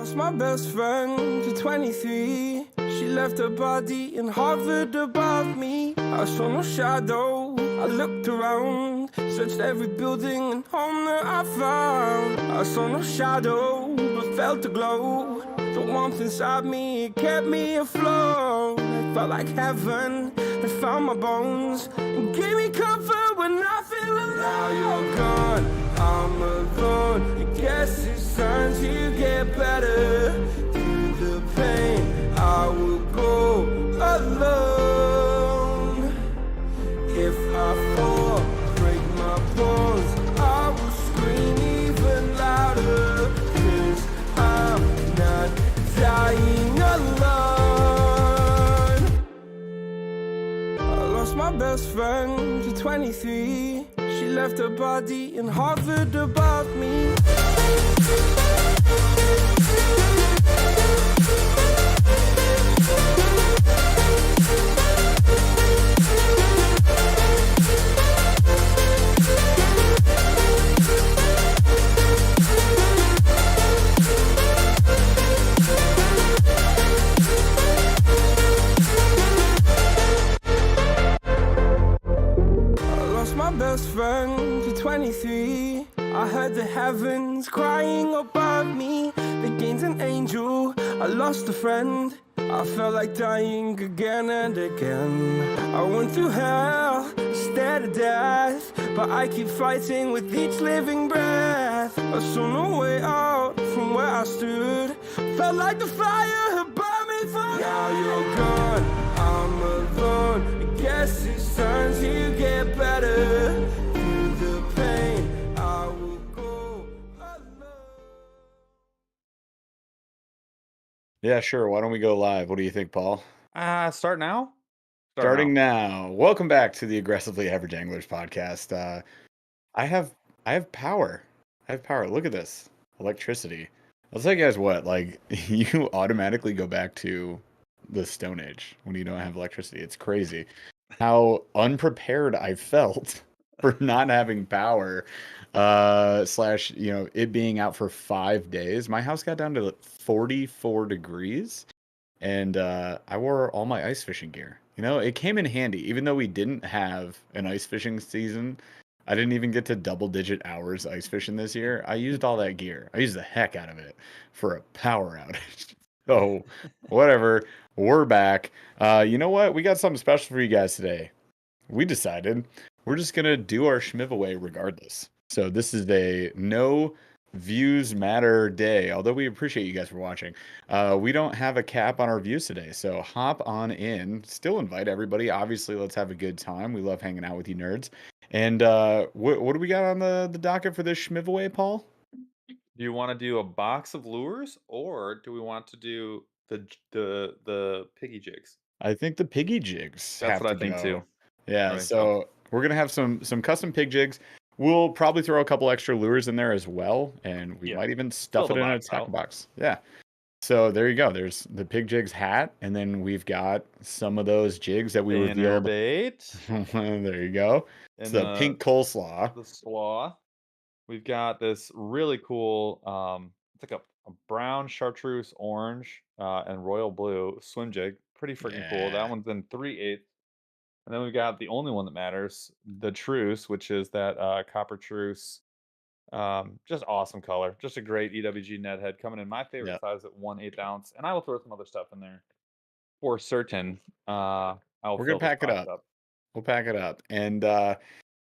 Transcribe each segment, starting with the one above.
lost my best friend to 23. She left her body and hovered above me. I saw no shadow, I looked around, searched every building and home that I found. I saw no shadow, but felt a glow. The warmth inside me, it kept me afloat. It felt like heaven had found my bones and gave me comfort when I feel alone. Now you're gone, I'm alone. I guess it's time to get better. Through the pain, I will go alone. If I fall, break my bones, I will scream even louder. 'Cause I'm not dying alone. I lost my best friend to 23. She left her body and hovered above me. My best friend to 23. I heard the heavens crying above me. They gained an angel, I lost a friend. I felt like dying again and again. I went through hell, stared at death, but I keep fighting with each living breath. I saw no way out from where I stood. Felt like the fire had burned me for. Now you're gone, I'm alone. I guess it's time to get better. Through the pain, I will go alone. Yeah, sure. Why don't we go live? What do you think, Paul? Start now? Starting now. Welcome back to the Aggressively Average Anglers podcast. I have power. I have power. Look at this. Electricity. I'll tell you guys what, like you automatically go back to the Stone Age when you don't have electricity. It's crazy how unprepared I felt for not having power. Slash, it being out for 5 days. My house got down to 44 degrees. And I wore all my ice fishing gear. It came in handy. Even though we didn't have an ice fishing season, I didn't even get to double-digit hours ice fishing this year. I used all that gear. I used the heck out of it for a power outage. So, whatever. We're back. You know what? We got something special for you guys today. We decided we're just going to do our schmiv regardless. So, this is a no views matter day, although we appreciate you guys for watching. We don't have a cap on our views today, so hop on in. Still invite everybody. Obviously, let's have a good time. We love hanging out with you nerds. And what do we got on the docket for this schmiv Paul? Do you want to do a box of lures, or do we want to do the piggy jigs? I think the piggy jigs That's have what to I think go. too. Yeah, I think so we're gonna have some custom pig jigs. We'll probably throw a couple extra lures in there as well, and we might even stuff Fill it the in a box tackle out. box. Yeah. So there you go. There's the pig jigs hat, and then we've got some of those jigs that we revealed. Bait There you go. It's and the pink coleslaw. the slaw. We've got this really cool, it's like a brown chartreuse orange and royal blue swim jig. Pretty freaking cool. That Yeah. one's in 3/8. And then we've got the only one that matters, the truce, which is that copper truce. Just awesome color. Just a great EWG net head coming in my favorite Yeah. size at 1/8 ounce. And I will throw some other stuff in there for certain. I'll We're fill gonna this pack it box up. up. We'll pack it up. And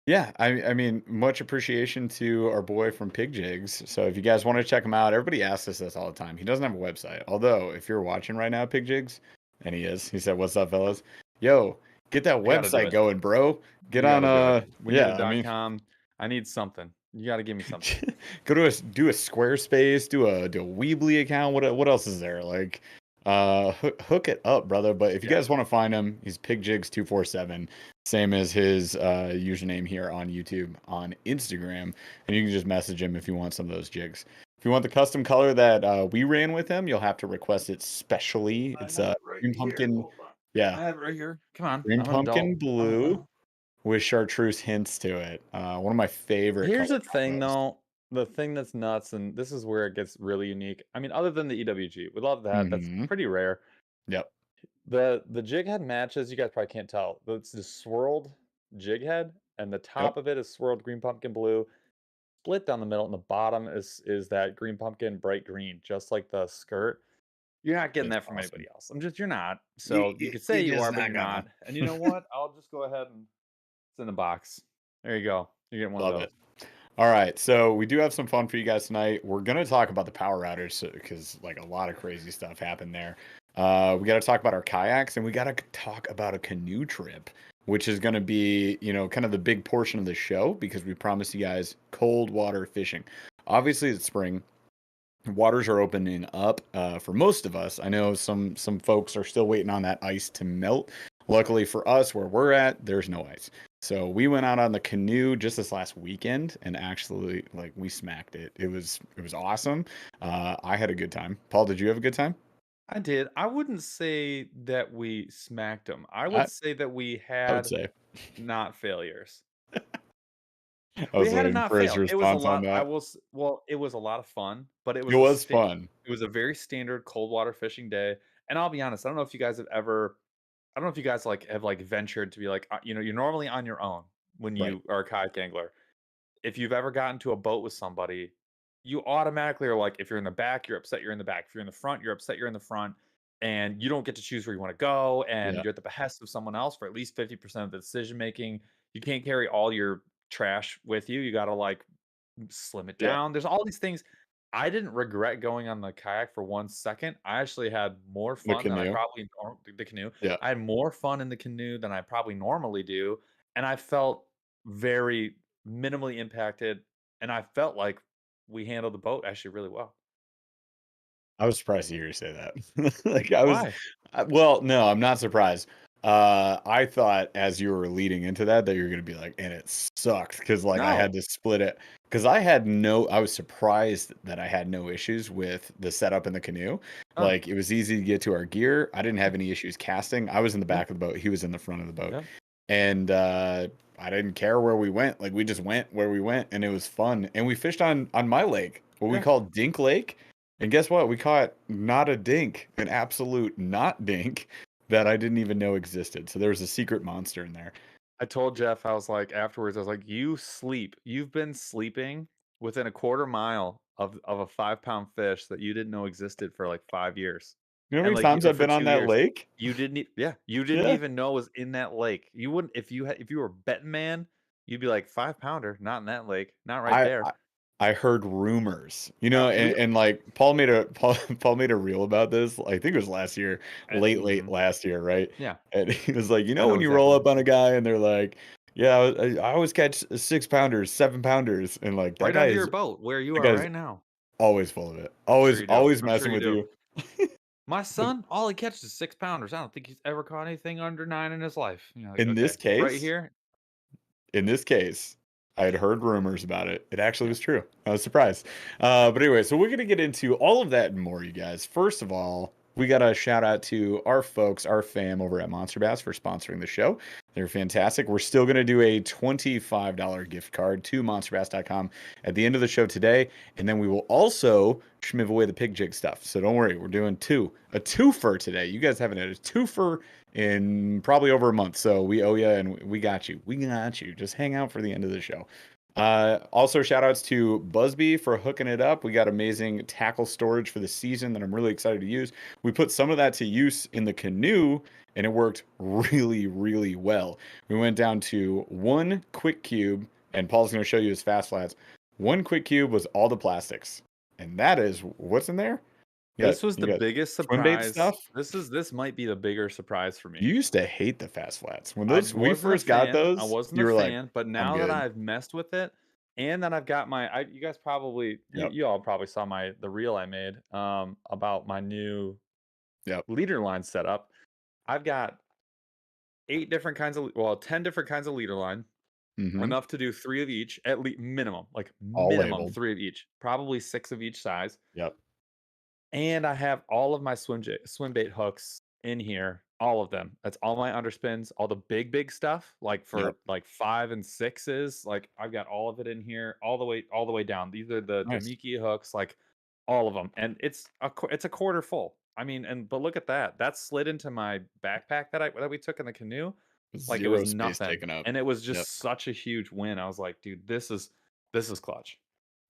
yeah, I mean, much appreciation to our boy from Pig Jigs. So if you guys want to check him out, everybody asks us this all the time. He doesn't have a website. Although, if you're watching right now, Pig Jigs, and he is, he said, "What's up, fellas? Yo, get that gotta do website it. going, bro. Get You on gotta do it. We yeah, need I a mean, .com. I need something. You got to give me something. go to do a Squarespace, do a Weebly account. What else is there? Like hook it up, brother. But if you guys want to find him, he's pigjigs247, same as his username here on YouTube, on Instagram, and you can just message him if you want some of those jigs. If you want the custom color that we ran with him, you'll have to request it specially. It's green pumpkin. Yeah, I have it right here. Come on. green I'm an adult. pumpkin blue with chartreuse hints to it. One of my favorite Here's the color thing, combos. though. the thing that's nuts, and this is where it gets really unique. I mean, other than the EWG, we love that. That's Hmm. pretty rare. Yep. The jig head matches, you guys probably can't tell. But it's the swirled jig head, and the Yep. top of it is swirled green pumpkin blue, split down the middle, and the bottom is that green pumpkin bright green, just like the skirt. You're not getting It's that from awesome. anybody else. You're not. So you could say You're you just are, but not you're gonna. not. And you know what? I'll just go ahead and it's in the box. There you go. You're getting one of Love those. it. All right, so we do have some fun for you guys tonight. We're gonna talk about the power routers because like a lot of crazy stuff happened there. We got to talk about our kayaks and we got to talk about a canoe trip, which is going to be, kind of the big portion of the show because we promised you guys cold water fishing. Obviously, it's spring. Waters are opening up for most of us. I know some folks are still waiting on that ice to melt. Luckily for us, where we're at, there's no ice. So we went out on the canoe just this last weekend and actually like we smacked it. It was awesome. I had a good time. Paul, did you have a good time? I did. I wouldn't say that we smacked them. I would I, say that we I would had say. not failures. I We was had a waiting not for his fail. It was a response on lot. that. Well, it was a lot of fun, but It was fun. it was a very standard cold water fishing day. And I'll be honest, I don't know if you guys have ever I don't know if you guys have ventured to be like, you're normally on your own when Right. you are a kayak angler. If you've ever gotten to a boat with somebody, you automatically are like, if you're in the back, you're upset you're in the back. If you're in the front, you're upset you're in the front. And you don't get to choose where you want to go. And Yeah. you're at the behest of someone else for at least 50% of the decision making. You can't carry all your trash with you. You got to slim it Yeah. down. There's all these things. I didn't regret going on the kayak for 1 second. I actually had more The fun than I canoe. probably the canoe. Yeah. I had more fun in the canoe than I probably normally do, and I felt very minimally impacted, and I felt like we handled the boat actually really well. I was surprised to hear you say that. Like I was, Why? well, no, I'm not surprised. I thought as you were leading into that you were gonna be like, and it sucked because like I had No. to split it because I was surprised that I had no issues with the setup in the canoe. Oh, Like it was easy to get to our gear. I didn't have any issues casting. I was in the yeah, back of the boat. He was in the front of the boat, yeah. and I didn't care where we went. Like we just went where we went, and it was fun. And we fished on my lake, what we Yeah. call Dink Lake. And guess what? We caught not a dink, an absolute not dink that I didn't even know existed. So there was a secret monster in there. I told Jeff, I was like, afterwards, I was like, "You sleep. You've been sleeping within a quarter mile of a 5 pound fish that you didn't know existed for like 5 years, You know how and many times I've for been on 2 that years. lake? Yeah, you didn't Yeah. even know it was in that lake. You wouldn't if you were a betting man, you'd be like 5 pounder, not in that lake, not right I, there. I I heard rumors, Now we and like Paul made a Paul made a reel about this. I think it was last year, late mhm, last year, right? yeah, And he was like, I know when you roll exactly. up on a guy and they're like, yeah, I always catch 6 pounders, 7 pounders, and like Right under your boat where you that are guy's right now. always full of it, I'm sure always you do. always I'm sure messing you with do. you. My But son, all he catches is 6 pounders. I don't think he's ever caught anything under 9 in his life. Like, in this okay, right case, here. in this case, I had heard rumors about it. It actually Yeah. was true. I was surprised. But anyway, so we're going to get into all of that and more, you guys. First of all, we got to shout out to our folks, our fam over at Monster Bass for sponsoring the show. They're fantastic. We're still going to do a $25 gift card to monsterbass.com at the end of the show today. And then we will also shmiv away the pig jig stuff. So don't worry, we're doing a twofer today. You guys haven't had a twofer in probably over a month. So we owe you and we got you. We got you. Just hang out for the end of the show. Also, shout outs to Busby for hooking it up. We got amazing tackle storage for the season that I'm really excited to use. We put some of that to use in the canoe and it worked really, really well. We went down to one quick cube, and Paul's going to show you his fast flats. One quick cube was all the plastics, and that is what's in there. This was You the got biggest swim bait surprise. stuff. This might be the bigger surprise for me. You used to hate the fast flats. When I those we wasn't a first got fan. I those, wasn't you a were like, fan, but "I'm now that good." I've messed with it and that I've got you guys probably Yep. you all probably saw the reel I made about my new Yep. leader line setup. I've got 10 different kinds of leader line, Mhm. enough to do 3 of each at least minimum, like All minimum labeled. 3 of each, probably 6 of each size. Yep. And I have all of my swim bait hooks in here all of them. That's all my underspins, all the big stuff, like for Yep. like 5 and 6s. Like I've got all of it in here, all the way down. These are the Nice. Mickey hooks, like all of them, and it's a quarter full. I mean, but look at that. That slid into my backpack that we took in the canoe like it was Zero space nothing, taken up. and it was Yep. just such a huge win. I was like, dude, this is clutch.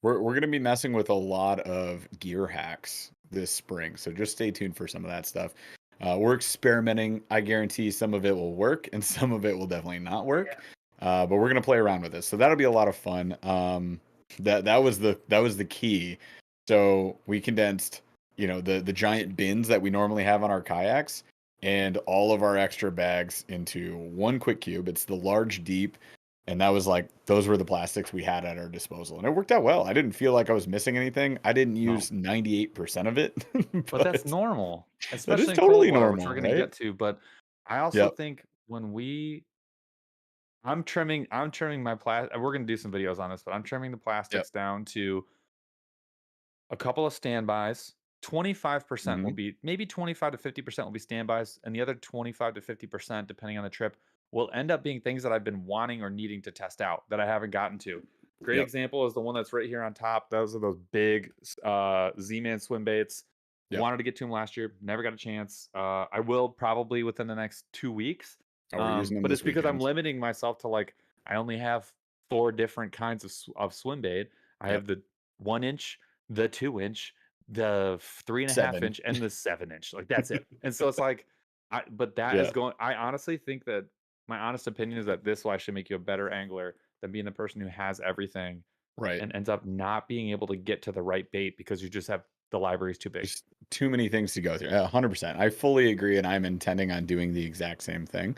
We're gonna be messing with a lot of gear hacks this spring, so just stay tuned for some of that stuff. We're experimenting. I guarantee some of it will work, and some of it will definitely not work. But we're gonna play around with this, so that'll be a lot of fun. That was the key. So we condensed, the giant bins that we normally have on our kayaks, and all of our extra bags into one quick cube. It's the large deep. And that was like, those were the plastics we had at our disposal. And it worked out well. I didn't feel like I was missing anything. I didn't No. use 98% of it, But that's but normal, that is especially in cold totally weather, which we're normal, gonna right? get to. But I also Yep. think when I'm trimming my plastic. We're gonna do some videos on this, but I'm trimming the Yep. plastics down to a couple of standbys. 25% will Hmm. be maybe 25 to 50% will be standbys, and the other 25 to 50%, depending on the trip, will end up being things that I've been wanting or needing to test out that I haven't gotten to. Great Yep. example is the one that's right here on top. Those are those big Z-Man swim baits. Yep. Wanted to get to them last year, never got a chance. I will probably within the next 2 weeks. Oh, we're using them But it's this because I'm weekend. limiting myself to like I only have 4 different kinds of swim bait. I Yep. have the 1 inch, the 2 inch, the 3.5 7. inch, and the 7 inch. Like that's it. And so it's like, but that is Yeah. going. I honestly think that my honest opinion is that this will actually make you a better angler than being the person who has everything Right. and ends up not being able to get to the right bait because you just have the library's too big. There's too many things to go through. 100%. I fully agree, and I'm intending on doing the exact same thing.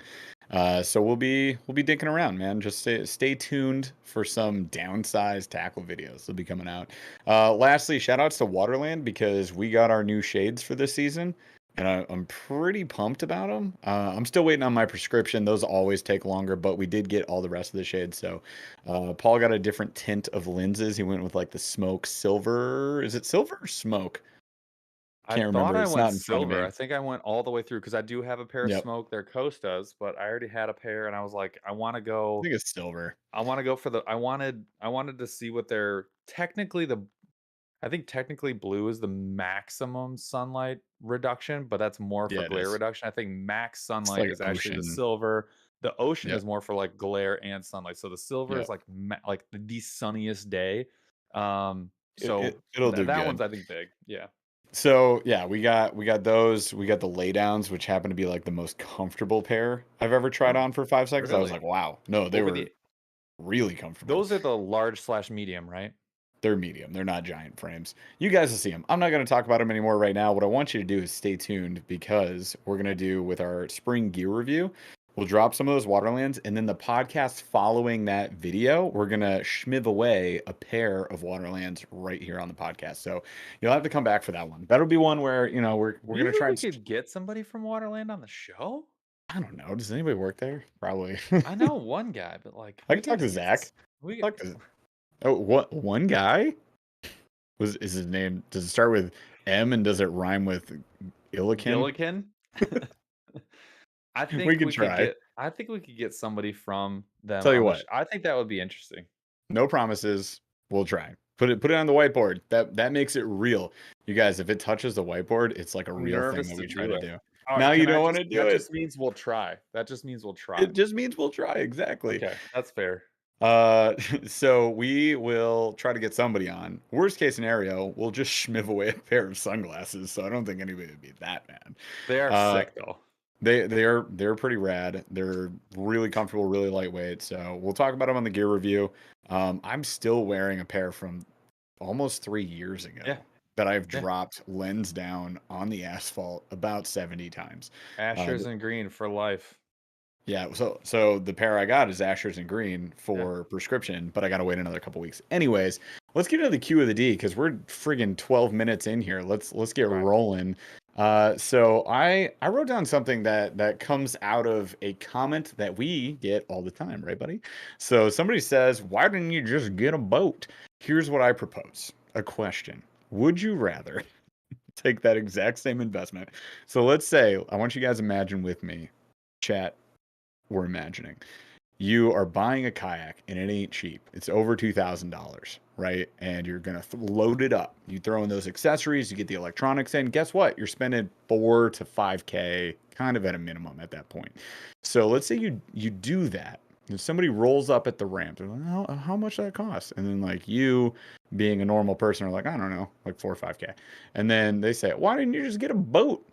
So we'll be dinking around, man. Just stay tuned for some downsized tackle videos. They'll be coming out. Lastly, shout outs to Waterland because we got our new shades for this season, and I'm pretty pumped about them. I'm still waiting on my prescription. Those always take longer, but we did get all the rest of the shades. So Paul got a different tint of lenses. He went with like the smoke silver. Is it silver or smoke? I Can't thought remember. I It's went not in front of silver. me. I think I went all the way through because I do have a pair of Yep. smoke. They're Costas, but I already had a pair, and I was like, I want to I go. think it's silver. I want to go for the. I wanted to see what they're technically the. I think technically blue is the maximum sunlight reduction, but that's more for Yeah, it glare is. reduction. I think max It's sunlight like is actually the ocean. silver. The ocean Yep. is more for like glare and sunlight. So the silver is Yep. like like the sunniest day. It, So it it'll do that good. one's I think big. Yeah. So yeah, we got those. We got the laydowns, which happen to be like the most comfortable pair I've ever tried Oh, on for 5 seconds. I was really? like, wow. No, they Over were the really comfortable. Those are the large/medium, right? They're medium. They're not giant frames. You guys will see them. I'm not going to talk about them anymore right now. What I want you to do is stay tuned because we're going to do with our spring gear review. We'll drop some of those Waterlands, and then the podcast following that video, we're going to schmiv away a pair of Waterlands right here on the podcast. So you'll have to come back for that one. That'll be one where, we're Do you going to think try we and, could get somebody from Waterland on the show? I don't know. Does anybody work there? Probably. I know one guy, but like I we can talk gotta to get Zach. we Talk to, oh, what? One guy? Is his name? Does it start with M and does it rhyme with Illiken? Gilligan. We can try. I think we could get somebody from them Tell you on the what, I think that would be interesting. no promises. We'll try. Put it on the whiteboard. That makes it real. You guys, if it touches the whiteboard, it's like a I'm real thing nervous that to we try do to it. do. All Now right, you can I don't want just to do that it. just means we'll try. That just means we'll try. It just means we'll try. Exactly. Okay, that's fair. Uh, so we will try to get somebody on. Worst case scenario, we'll just schmiv away a pair of sunglasses. So I don't think anybody would be that mad. They are Uh, sick though. they're pretty rad. They're really comfortable, really lightweight. So we'll talk about them on the gear review. I'm still wearing a pair from almost 3 years ago Yeah, that I've yeah. dropped lens down on the asphalt about 70 times. Ashers and green for life. Yeah, so the pair I got is Ashers and Green Yeah. for prescription, but I gotta wait another couple weeks. Anyways, let's get into the Q of the D because we're friggin' 12 minutes in here. Let's get Right. rolling. So I wrote down something that comes out of a comment that we get all the time, right, buddy? So somebody says, "Why didn't you just get a boat?" Here's what I propose: a question. Would you rather take that exact same investment. So let's say, I want you guys to imagine with me, chat, we're imagining. You are buying a kayak and it ain't cheap. It's over $2,000, right? And you're gonna load it up. You throw in those accessories, you get the electronics in. Guess what? You're spending 4 to 5K, kind of at a minimum at that point. So let's say you do that. If somebody rolls up at the ramp, they're like, how much that cost? And then like you, being a normal person, are like, I don't know, like 4 or 5K. And then they say, why didn't you just get a boat?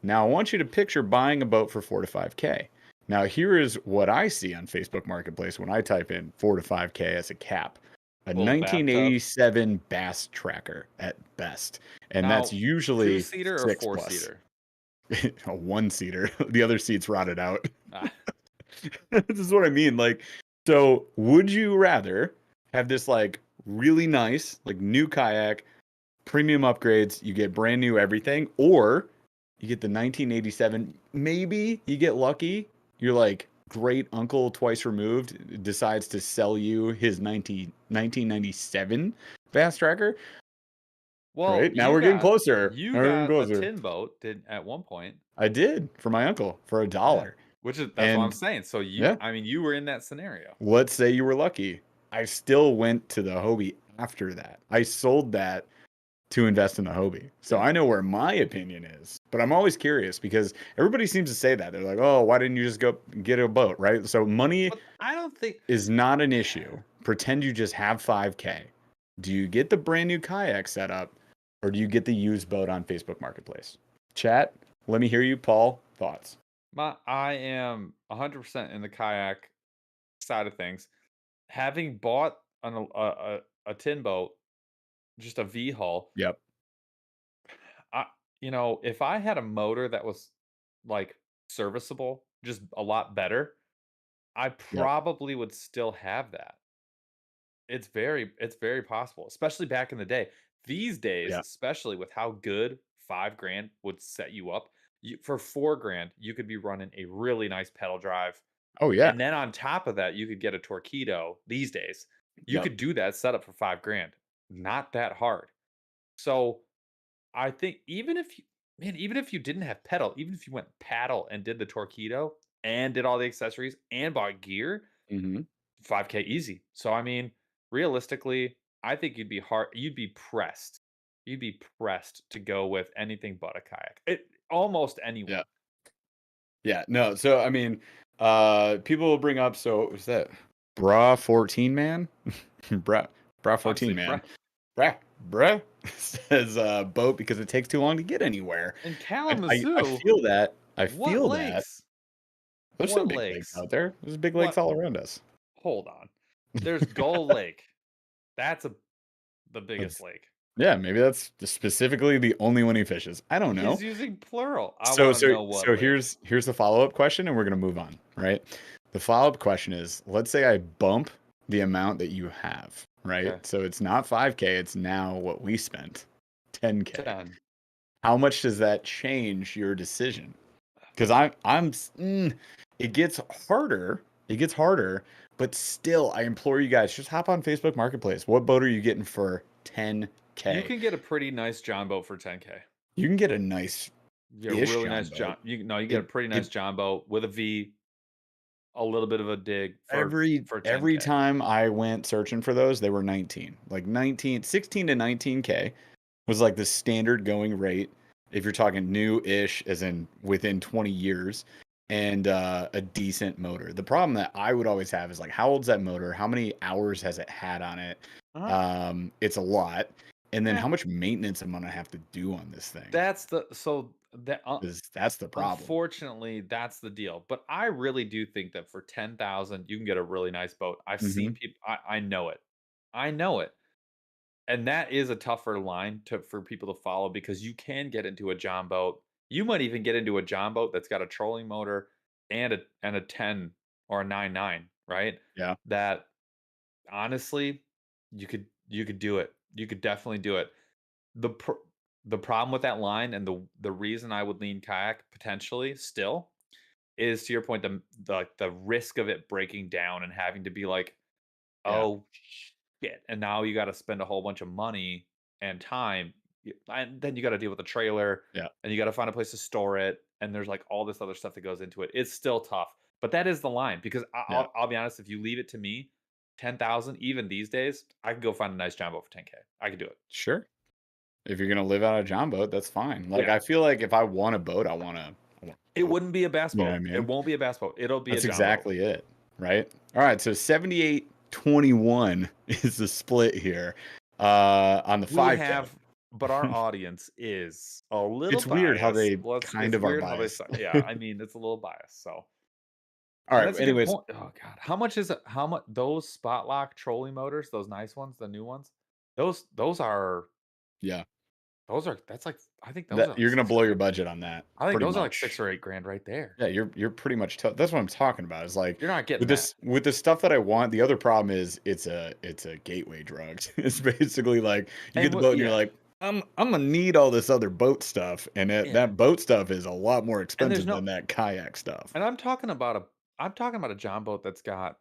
Now I want you to picture buying a boat for 4 to 5K. Now, here is what I see on Facebook Marketplace when I type in 4 to 5K as a cap. A Little bathtub. 1987 Bass Tracker at best. And that's Now, usually two-seater or 6 plus. four-seater? A one-seater. The other seat's rotted out. Ah, This is what I mean. Like, so would you rather have this like really nice, like new kayak, premium upgrades, you get brand new everything, or you get the 1987, maybe you get lucky, your like great uncle twice removed decides to sell you his 1997 Bass Tracker. well, Right now you we're getting got closer. you Now we're getting got a closer. tin boat at one point. I did for my uncle for Yeah. $1. Which is that's what I'm And saying. So yeah, I mean, you were in that scenario. let's say you were lucky. I still went to the Hobie after that. I sold that to invest in the Hobie. So I know where my opinion is, but I'm always curious because everybody seems to say that. They're like, oh, why didn't you just go get a boat, right? So money But I don't think is not an issue. Pretend you just have 5K. Do you get the brand new kayak setup or do you get the used boat on Facebook Marketplace? Chat, let me hear you. Paul, thoughts? I am 100% in the kayak side of things. Having bought a tin boat, just a V hull, Yep. I if I had a motor that was like serviceable, just a lot better, I Yep. probably would still have that. It's very possible, especially back in the day. These days, Yeah. especially with how good 5 grand would set you up, for 4 grand, you could be running a really nice pedal drive. Oh, yeah. And then on top of that, you could get a Torpedo these days. You Yep. could do that setup for 5 grand. Not that hard. So I think even if you didn't have pedal, even if you went paddle and did the Torpedo and did all the accessories and bought gear, Mm-hmm. 5K easy. So I mean, realistically, I think you'd be pressed. You'd be pressed to go with anything but a kayak. Almost anyone. Yeah. Yeah. No. So, I mean, people will bring up, so what was that? Bra 14 man? Bra 14 Honestly, man. Bruh says boat because it takes too long to get anywhere. in I Kalamazoo, feel that. I what feel that. lakes? There's some What big lakes lakes? out there. There's big lakes What? all around us. Hold on. There's Gull Lake. That's the biggest That's, lake. yeah, maybe that's specifically the only one he fishes. I don't know. He's using plural. I So want to so know what so lake. here's the follow-up question and we're gonna move on, right? The follow-up question is, let's say I bump the amount that you have, right? Okay. So it's not 5K, it's now what we spent, 10K. 10. How much does that change your decision? Because it gets harder. It gets harder, but still, I implore you guys, just hop on Facebook Marketplace. What boat are you getting for 10K? You can get a pretty nice John boat for 10K. You can get a nice You get a ish really John nice boat. John. You get a pretty nice John boat with a V, a little bit of a dig for 10K. Time I went searching for those, they were 19. Like 16 to 19K was like the standard going rate if you're talking new-ish, as in within 20 years, and a decent motor. The problem that I would always have is like, how old's that motor? How many hours has it had on it? Uh-huh. It's a lot. And then Eh, how much maintenance I'm gonna have to do on this thing? That's the so that 'Cause that's the problem. unfortunately that's the deal. But I really do think that for 10,000 you can get a really nice boat. I've seen Mhm. people. I know it. I know it. And that is a tougher line for people to follow because you can get into a John boat. You might even get into a John boat that's got a trolling motor and a 10 or a 9.9, right? Yeah. That honestly, you could do it. You could definitely do it. The pr- the problem with that line and the reason I would lean kayak potentially still is to your point the risk of it breaking down and having to be like, Yeah. oh shit, and now you got to spend a whole bunch of money and time and then you got to deal with the trailer, Yeah. and you got to find a place to store it, and there's like all this other stuff that goes into it. It's still tough, but that is the line because Yeah. I'll be honest. If you leave it to me, 10,000 even these days, I can go find a nice jumbo for 10K. I can do it. Sure. If you're gonna live out of John boat, that's fine. Like, Yeah. I feel like if I want a boat, I want a It boat. wouldn't be a bass You know boat. what I It mean? won't be a bass boat. It'll be a That's jumbo. exactly it, right? All right, so 78-21 is the split here on the We 5K. have, but our audience is a little It's weird how biased. they Let's kind it's of are weird how they biased. say yeah, I mean, it's a little biased, so All and right, that's a good anyways, point. Oh god. How much is it how much those spot lock trolling motors, those nice ones, the new ones, those are yeah, that's like I think those are that like you're gonna 6 blow or your 8 budget on that I think pretty those are like 6 much. or 8 grand right there. Yeah, you're pretty much that's what I'm talking about. Is like You're not getting with that. the stuff that I want. The other problem is it's a gateway drug. It's basically like you get And the what boat and you're yeah. like, I'm gonna need all this other boat stuff, and Yeah. that boat stuff is a lot more And there's expensive no than that kayak stuff. and I'm talking about a John boat that's got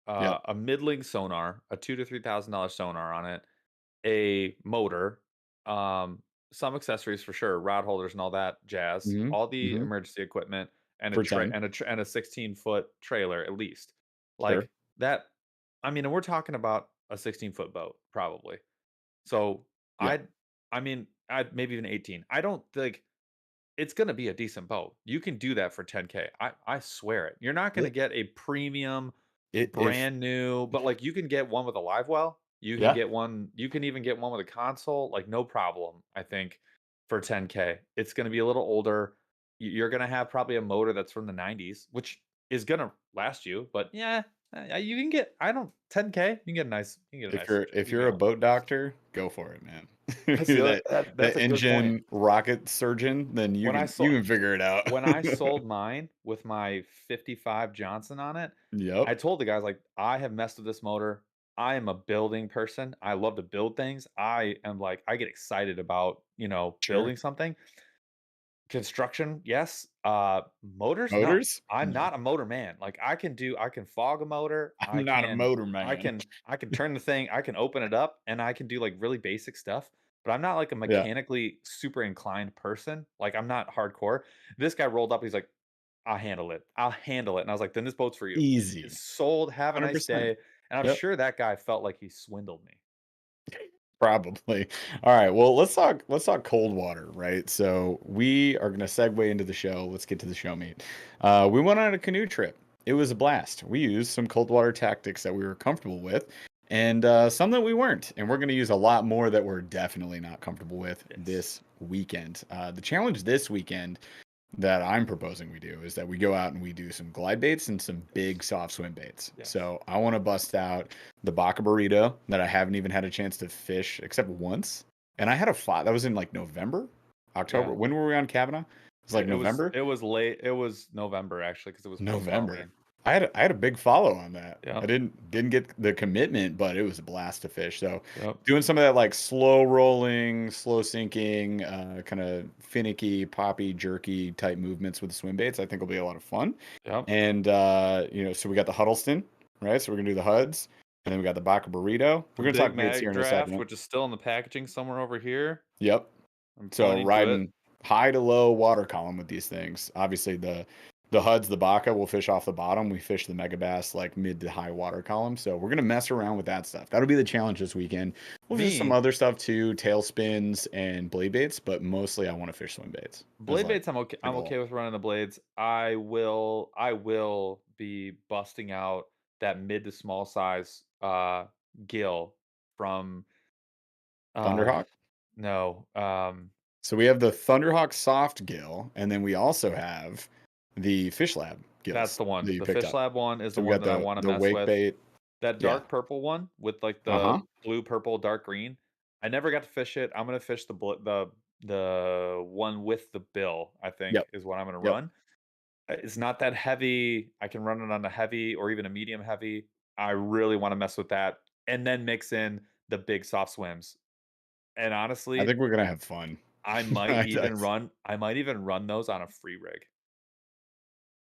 Yep. a middling sonar, a $2 to $3,000 sonar on it, a motor, um, some accessories for sure, rod holders and all that jazz, Hmm. all the Hmm. emergency equipment, and For 10, and a 16-foot trailer at least. sure. Like that. I mean, and we're talking about a 16-foot boat probably. So Yep. I'd, I mean, I'd maybe even 18. I don't think it's going to be a decent boat. You can do that for 10K. I swear it. You're not going to It, get a premium if brand new, but like you can get one with a live well. You can yeah, get one, you can even get one with a console, like no problem, I think, for 10K. It's going to be a little older. You're going to have probably a motor that's from the 90s, which is going to last you, but yeah, you can get I don't 10K, you can get a nice you can get a nice if you can get you're a one. boat doctor, go for it, man. That's the You're other, that's that a good point. engine rocket surgeon, then When I you saw can figure it out. when I sold mine with my 55 Johnson on it, Yep, I told the guys, like, "I have messed with this motor. I am a building person. I love to build things. I am like, I get excited about, sure. building something. Construction, yes. Motors, no. Motors? I'm No. not a motor man. Like, I can fog a motor. I'm not a motor man. I can turn the thing. I can open it up, and I can do like really basic stuff. But I'm not like a Yeah, mechanically super inclined person. Like, I'm not hardcore. This guy rolled up. He's like, I'll handle it. I'll handle it. And I was like, then this boat's for you. easy. It's sold. Have a nice 100%. day. And I'm Yep, sure that guy felt like he swindled me. probably. All right, well, let's talk cold water, right? So, we are gonna segue into the show. Let's get to the show meat. We went on a canoe trip. It was a blast. We used some cold water tactics that we were comfortable with, and some that we weren't. And we're gonna use a lot more that we're definitely not comfortable with Yes. this weekend. The challenge this weekend that I'm proposing we do is that we go out and we do some glide baits and some big soft swim baits. Yes. So I want to bust out the Baca Burrito that I haven't even had a chance to fish except once. And I had a fight that was in like November, October. Yeah. When were we on Kavanaugh? It was like November. It was late. It was November actually because it was post November. Halloween. I had a big follow on that. Yeah. I didn't get the commitment, but it was a blast to fish. So Yep. doing some of that like slow rolling, slow sinking, kind of finicky, poppy, jerky type movements with the swim baits, I think will be a lot of fun. Yep. And so we got the Huddleston, right? So we're gonna do the Huds, and then we got the Baca Burrito. We're gonna talk Big baits here Mag in a draft, second. which is still in the packaging somewhere over here. Yep. I'm So pointing to it. riding high to low water column with these things. Obviously the Huds, the Baca will fish off the bottom. We fish the Megabass like mid to high water column. So we're gonna mess around with that stuff. That'll be the challenge this weekend. We'll do some Me, other stuff too, tail spins and blade baits, but mostly I want to fish swim baits. Is blade like baits, I'm okay. the I'm goal. okay with running the blades. I will be busting out that mid to small size gill from uh Thunderhawk. no So we have the Thunderhawk soft gill, and then we also have the Fish Lab that's gills the one. that you The picked Fish up. Lab one is So the we one got that I want to the mess wake with. bait. That Yeah. dark purple one with like the Uh-huh. blue, purple, dark green. I never got to fish it. I'm gonna fish the one with the bill, I think, Yep. is what I'm gonna Yep. run. It's not that heavy. I can run it on a heavy or even a medium heavy. I really want to mess with that and then mix in the big soft swims. And I honestly, think we're gonna have fun. I I might even run those on a free rig.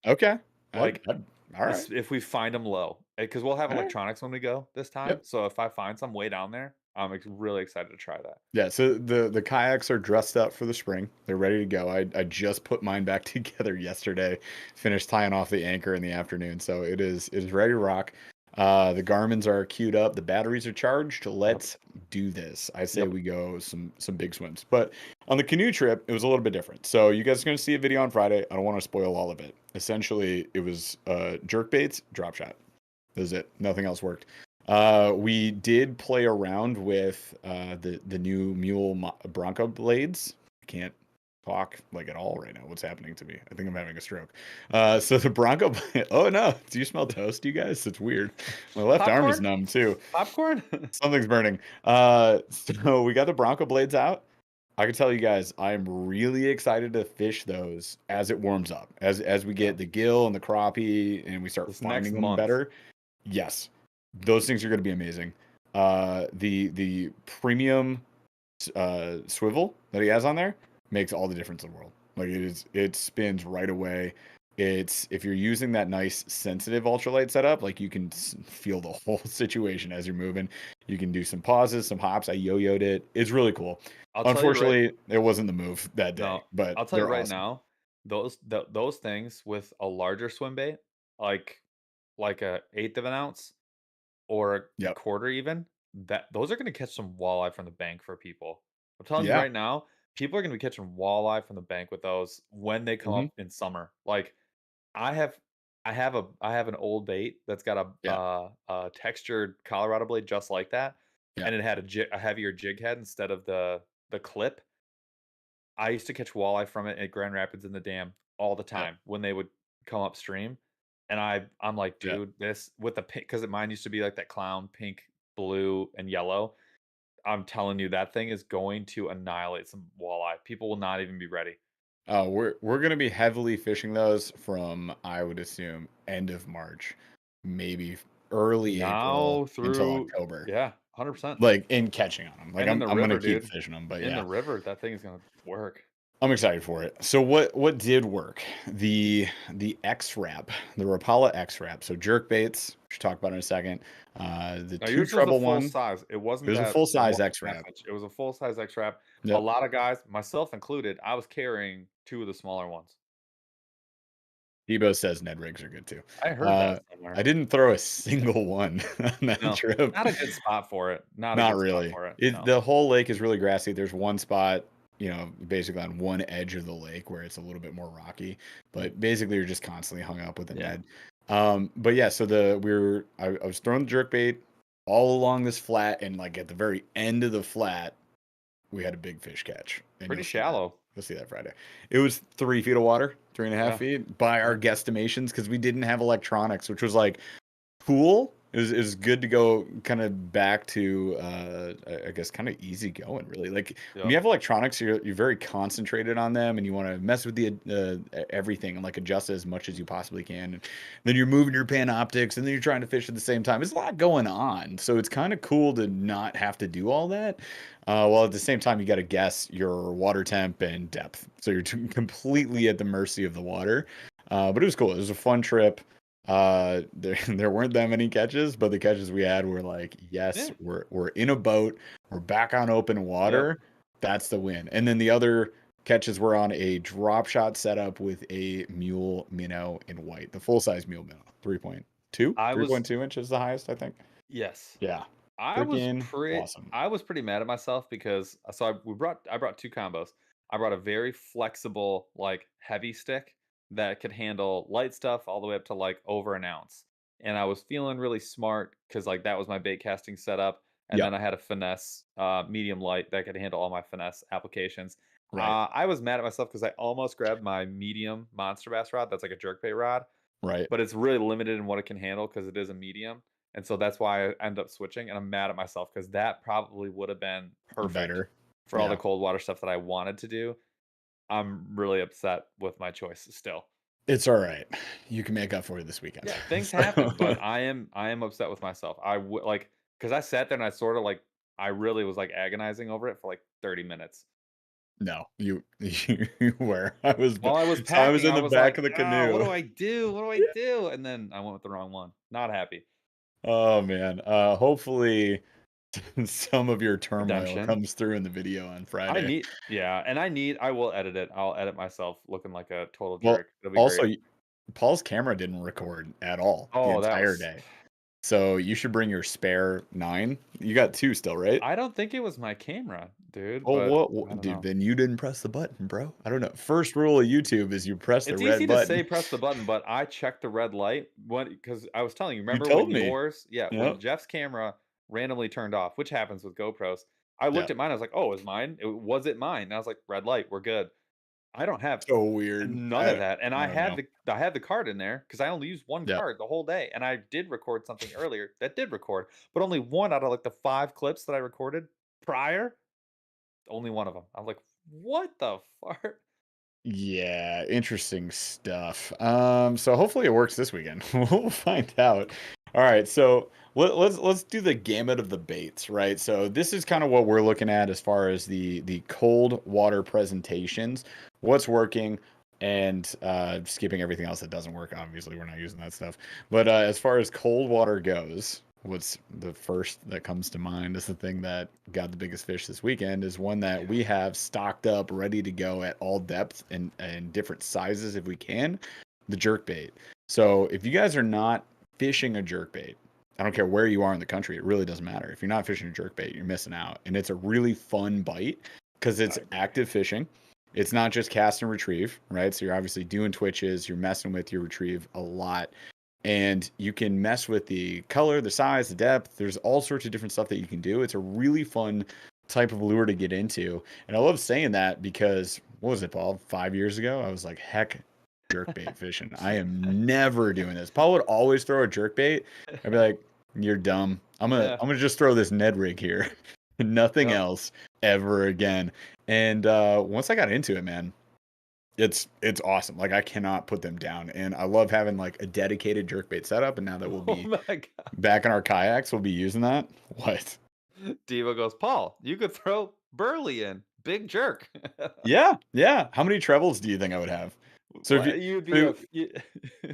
Okay. Like All right. if we find them low, because we'll have All right. electronics when we go this time. Yep. So if I find some way down there, I'm really excited to try that. Yeah, so the kayaks are dressed up for the spring. They're ready to go. I just put mine back together yesterday. Finished tying off the anchor in the afternoon, so it is ready to rock. The Garmin's are queued up. The batteries are charged. Yep. Let's do this. I say Yep. we go some big swims. But on the canoe trip, it was a little bit different. So you guys are going to see a video on Friday. I don't want to spoil all of it. Essentially, it was jerk baits, drop shot. That was it. Nothing else worked. We did play around with the new Bronco blades. I can't talk like at all right now. What's happening to me? I think I'm having a stroke. So the Bronco. Oh no! Do you smell toast, you guys? It's weird. My left arm is Popcorn? numb too. Popcorn? Something's burning. So we got the Bronco blades out. I can tell you guys, I'm really excited to fish those as it warms up, as we Yeah. get the gill and the crappie, and we start This next finding them month. better. Yes, those things are going to be amazing. The premium swivel that he has on there makes all the difference in the world. Like it spins right away. It's if you're using that nice sensitive ultralight setup, like you can feel the whole situation as you're moving. You can do some pauses, some hops. I yo-yoed it. It's really cool. I'll tell you right Unfortunately, it wasn't the move that day, No, but I'll tell you they're right awesome. now, those things with a larger swim bait, like a eighth of an ounce or a Yep. quarter even, that those are gonna catch some walleye from the bank for people. I'm telling you Yeah. right now, people are gonna be catching walleye from the bank with those when they come hmm up in summer. Like I have I have an old bait that's got Yeah. a textured Colorado blade just like that, Yeah. and it had a heavier jig head instead of the clip. I used to catch walleye from it at Grand Rapids in the dam all the Yep. time when they would come upstream, and I'm like, Yeah. dude, this with the pink because mine used to be like that clown pink, blue, and yellow. I'm telling you, that thing is going to annihilate some walleye. People will not even be ready. We're gonna be heavily fishing those from, I would assume, end of March, maybe early April Now until through, October. yeah, 100%. Like in catching on them. Like And in the I'm gonna river, keep dude. fishing them, but In yeah, the river, that thing is gonna work. I'm excited for it. So what did work? The X wrap, the Rapala X wrap. So jerk baits, which we'll talk about in a second. The Now two yours was a treble full one, size. It it wasn't was a that full the size one X wrap. message. It was a full size X wrap. A Yep. lot of guys, myself included, I was carrying two of the smaller ones. Debo says Ned rigs are good too. I heard that Uh, I somewhere. didn't throw a single one on that No, trip. not a good spot for it. Not a Not good spot really. for it. It No. the whole lake is really grassy. There's one spot, basically on one edge of the lake where it's a little bit more rocky, but basically you're just constantly hung up with a Yeah. Ned. But yeah, so I was throwing the jerk bait all along this flat, and like at the very end of the flat, we had a big fish catch. And Pretty shallow. You'll see that Friday. It was 3 feet of water, 3.5 Yeah. feet by our Yeah. guesstimations because we didn't have electronics, which was like cool. It was good to go kind of back to I guess kind of easy going really. Like when you Yep. have electronics, you're very concentrated on them and you want to mess with the everything and like adjust as much as you possibly can. And then you're moving your Panoptics and then you're trying to fish at the same time. There's a lot going on. So it's kind of cool to not have to do all that. While at the same time you got to guess your water temp and depth. So you're completely at the mercy of the water. But it was cool. It was a fun trip. There weren't that many catches, but the catches we had were like, yes, Yeah. we're in a boat, we're back on open water. Yep. That's the win. And then the other catches were on a drop shot setup with a mule minnow in white, the full size mule minnow, 3.2, I was 3.2 inches the highest, I think. yes. Yeah, I was freaking pretty awesome. I was pretty mad at myself because I brought two combos. I brought a very flexible, like heavy stick that could handle light stuff all the way up to like over an ounce. And I was feeling really smart because like that was my bait casting setup. And Yeah, then I had a finesse medium light that could handle all my finesse applications. right, I was mad at myself because I almost grabbed my medium monster bass rod. That's like a jerkbait rod, right. but it's really limited in what it can handle because it is a medium. And so that's why I end up switching. And I'm mad at myself because that probably would have been perfect Better. for all the Yeah, cold water stuff that I wanted to do. I'm really upset with my choice still. it's all right. You can make up for it this weekend. Yeah, things So, happen, but I am upset with myself. I would like because I sat there and I sort of like I really was like agonizing over it for like 30 minutes. no, you were. I was While I was so I was packing, in I the was back like, of the ah, what canoe. do I do? What do I do? And then I went with the wrong one. Not happy. Oh man. Hopefully some of your turmoil Redemption. comes through in the video on I Friday. need yeah, and I will edit it. I'll edit myself looking like a total Well, jerk. It'll be also, great. Paul's camera didn't record at all the Oh, that entire was day. So you should bring your spare 9. You got 2 still, right? I don't think it was my camera, dude, Oh, but I don't dude, know. then you didn't press the button, bro. I don't know. First rule of YouTube is you press the It's red easy to say button. press the button, but I checked the red light when because I was telling you, You remember when told me. yours yeah, when Yep. Jeff's camera randomly turned off, which happens with GoPros, I Yeah. looked at mine, I was like, "Oh, is mine? Was it mine?" And I was like, "Red light, we're good." I don't have So weird. none of that, and I don't know. I had the card in there because I only used 1 Yeah. card the whole day, and I did record something earlier that did record, but only 1 out of, like, the 5 clips that I recorded prior, only 1 of them. I'm like, "What the fart?" Yeah, interesting stuff. So hopefully it works this weekend. We'll find out. All right, so let's do the gamut of the baits, right? So this is kind of what we're looking at as far as the cold water presentations, what's working, and skipping everything else that doesn't work. Obviously, we're not using that stuff. But as far as cold water goes, what's the first that comes to mind is the thing that got the biggest fish this weekend is one that we have stocked up ready to go at all depths and different sizes if we can, the jerk bait. So if you guys are not fishing a jerk bait, I don't care where you are in the country, it really doesn't matter. If you're not fishing a jerk bait, you're missing out. And it's a really fun bite because I it's agree. active fishing. It's not just cast and retrieve, right? So you're obviously doing twitches, you're messing with your retrieve a lot, and you can mess with the color, the size, the depth. There's all sorts of different stuff that you can do. It's a really fun type of lure to get into. And I love saying that because what was it, Paul? 5 years ago, I was like, heck, jerkbait fishing. I am never doing this. Paul would always throw a jerkbait. I'd be like, you're dumb. Yeah, I'm gonna just throw this Ned rig here. Nothing yep. else ever again. And once I got into it, man, it's awesome. Like I cannot put them down, and I love having like a dedicated jerkbait setup. And now that we'll Oh be my god. back in our kayaks, we'll be using that. What? Diva goes, "Paul, you could throw Burley in. Big jerk." Yeah, yeah. How many trebles do you think I would have? So if you What you'd be a so, f you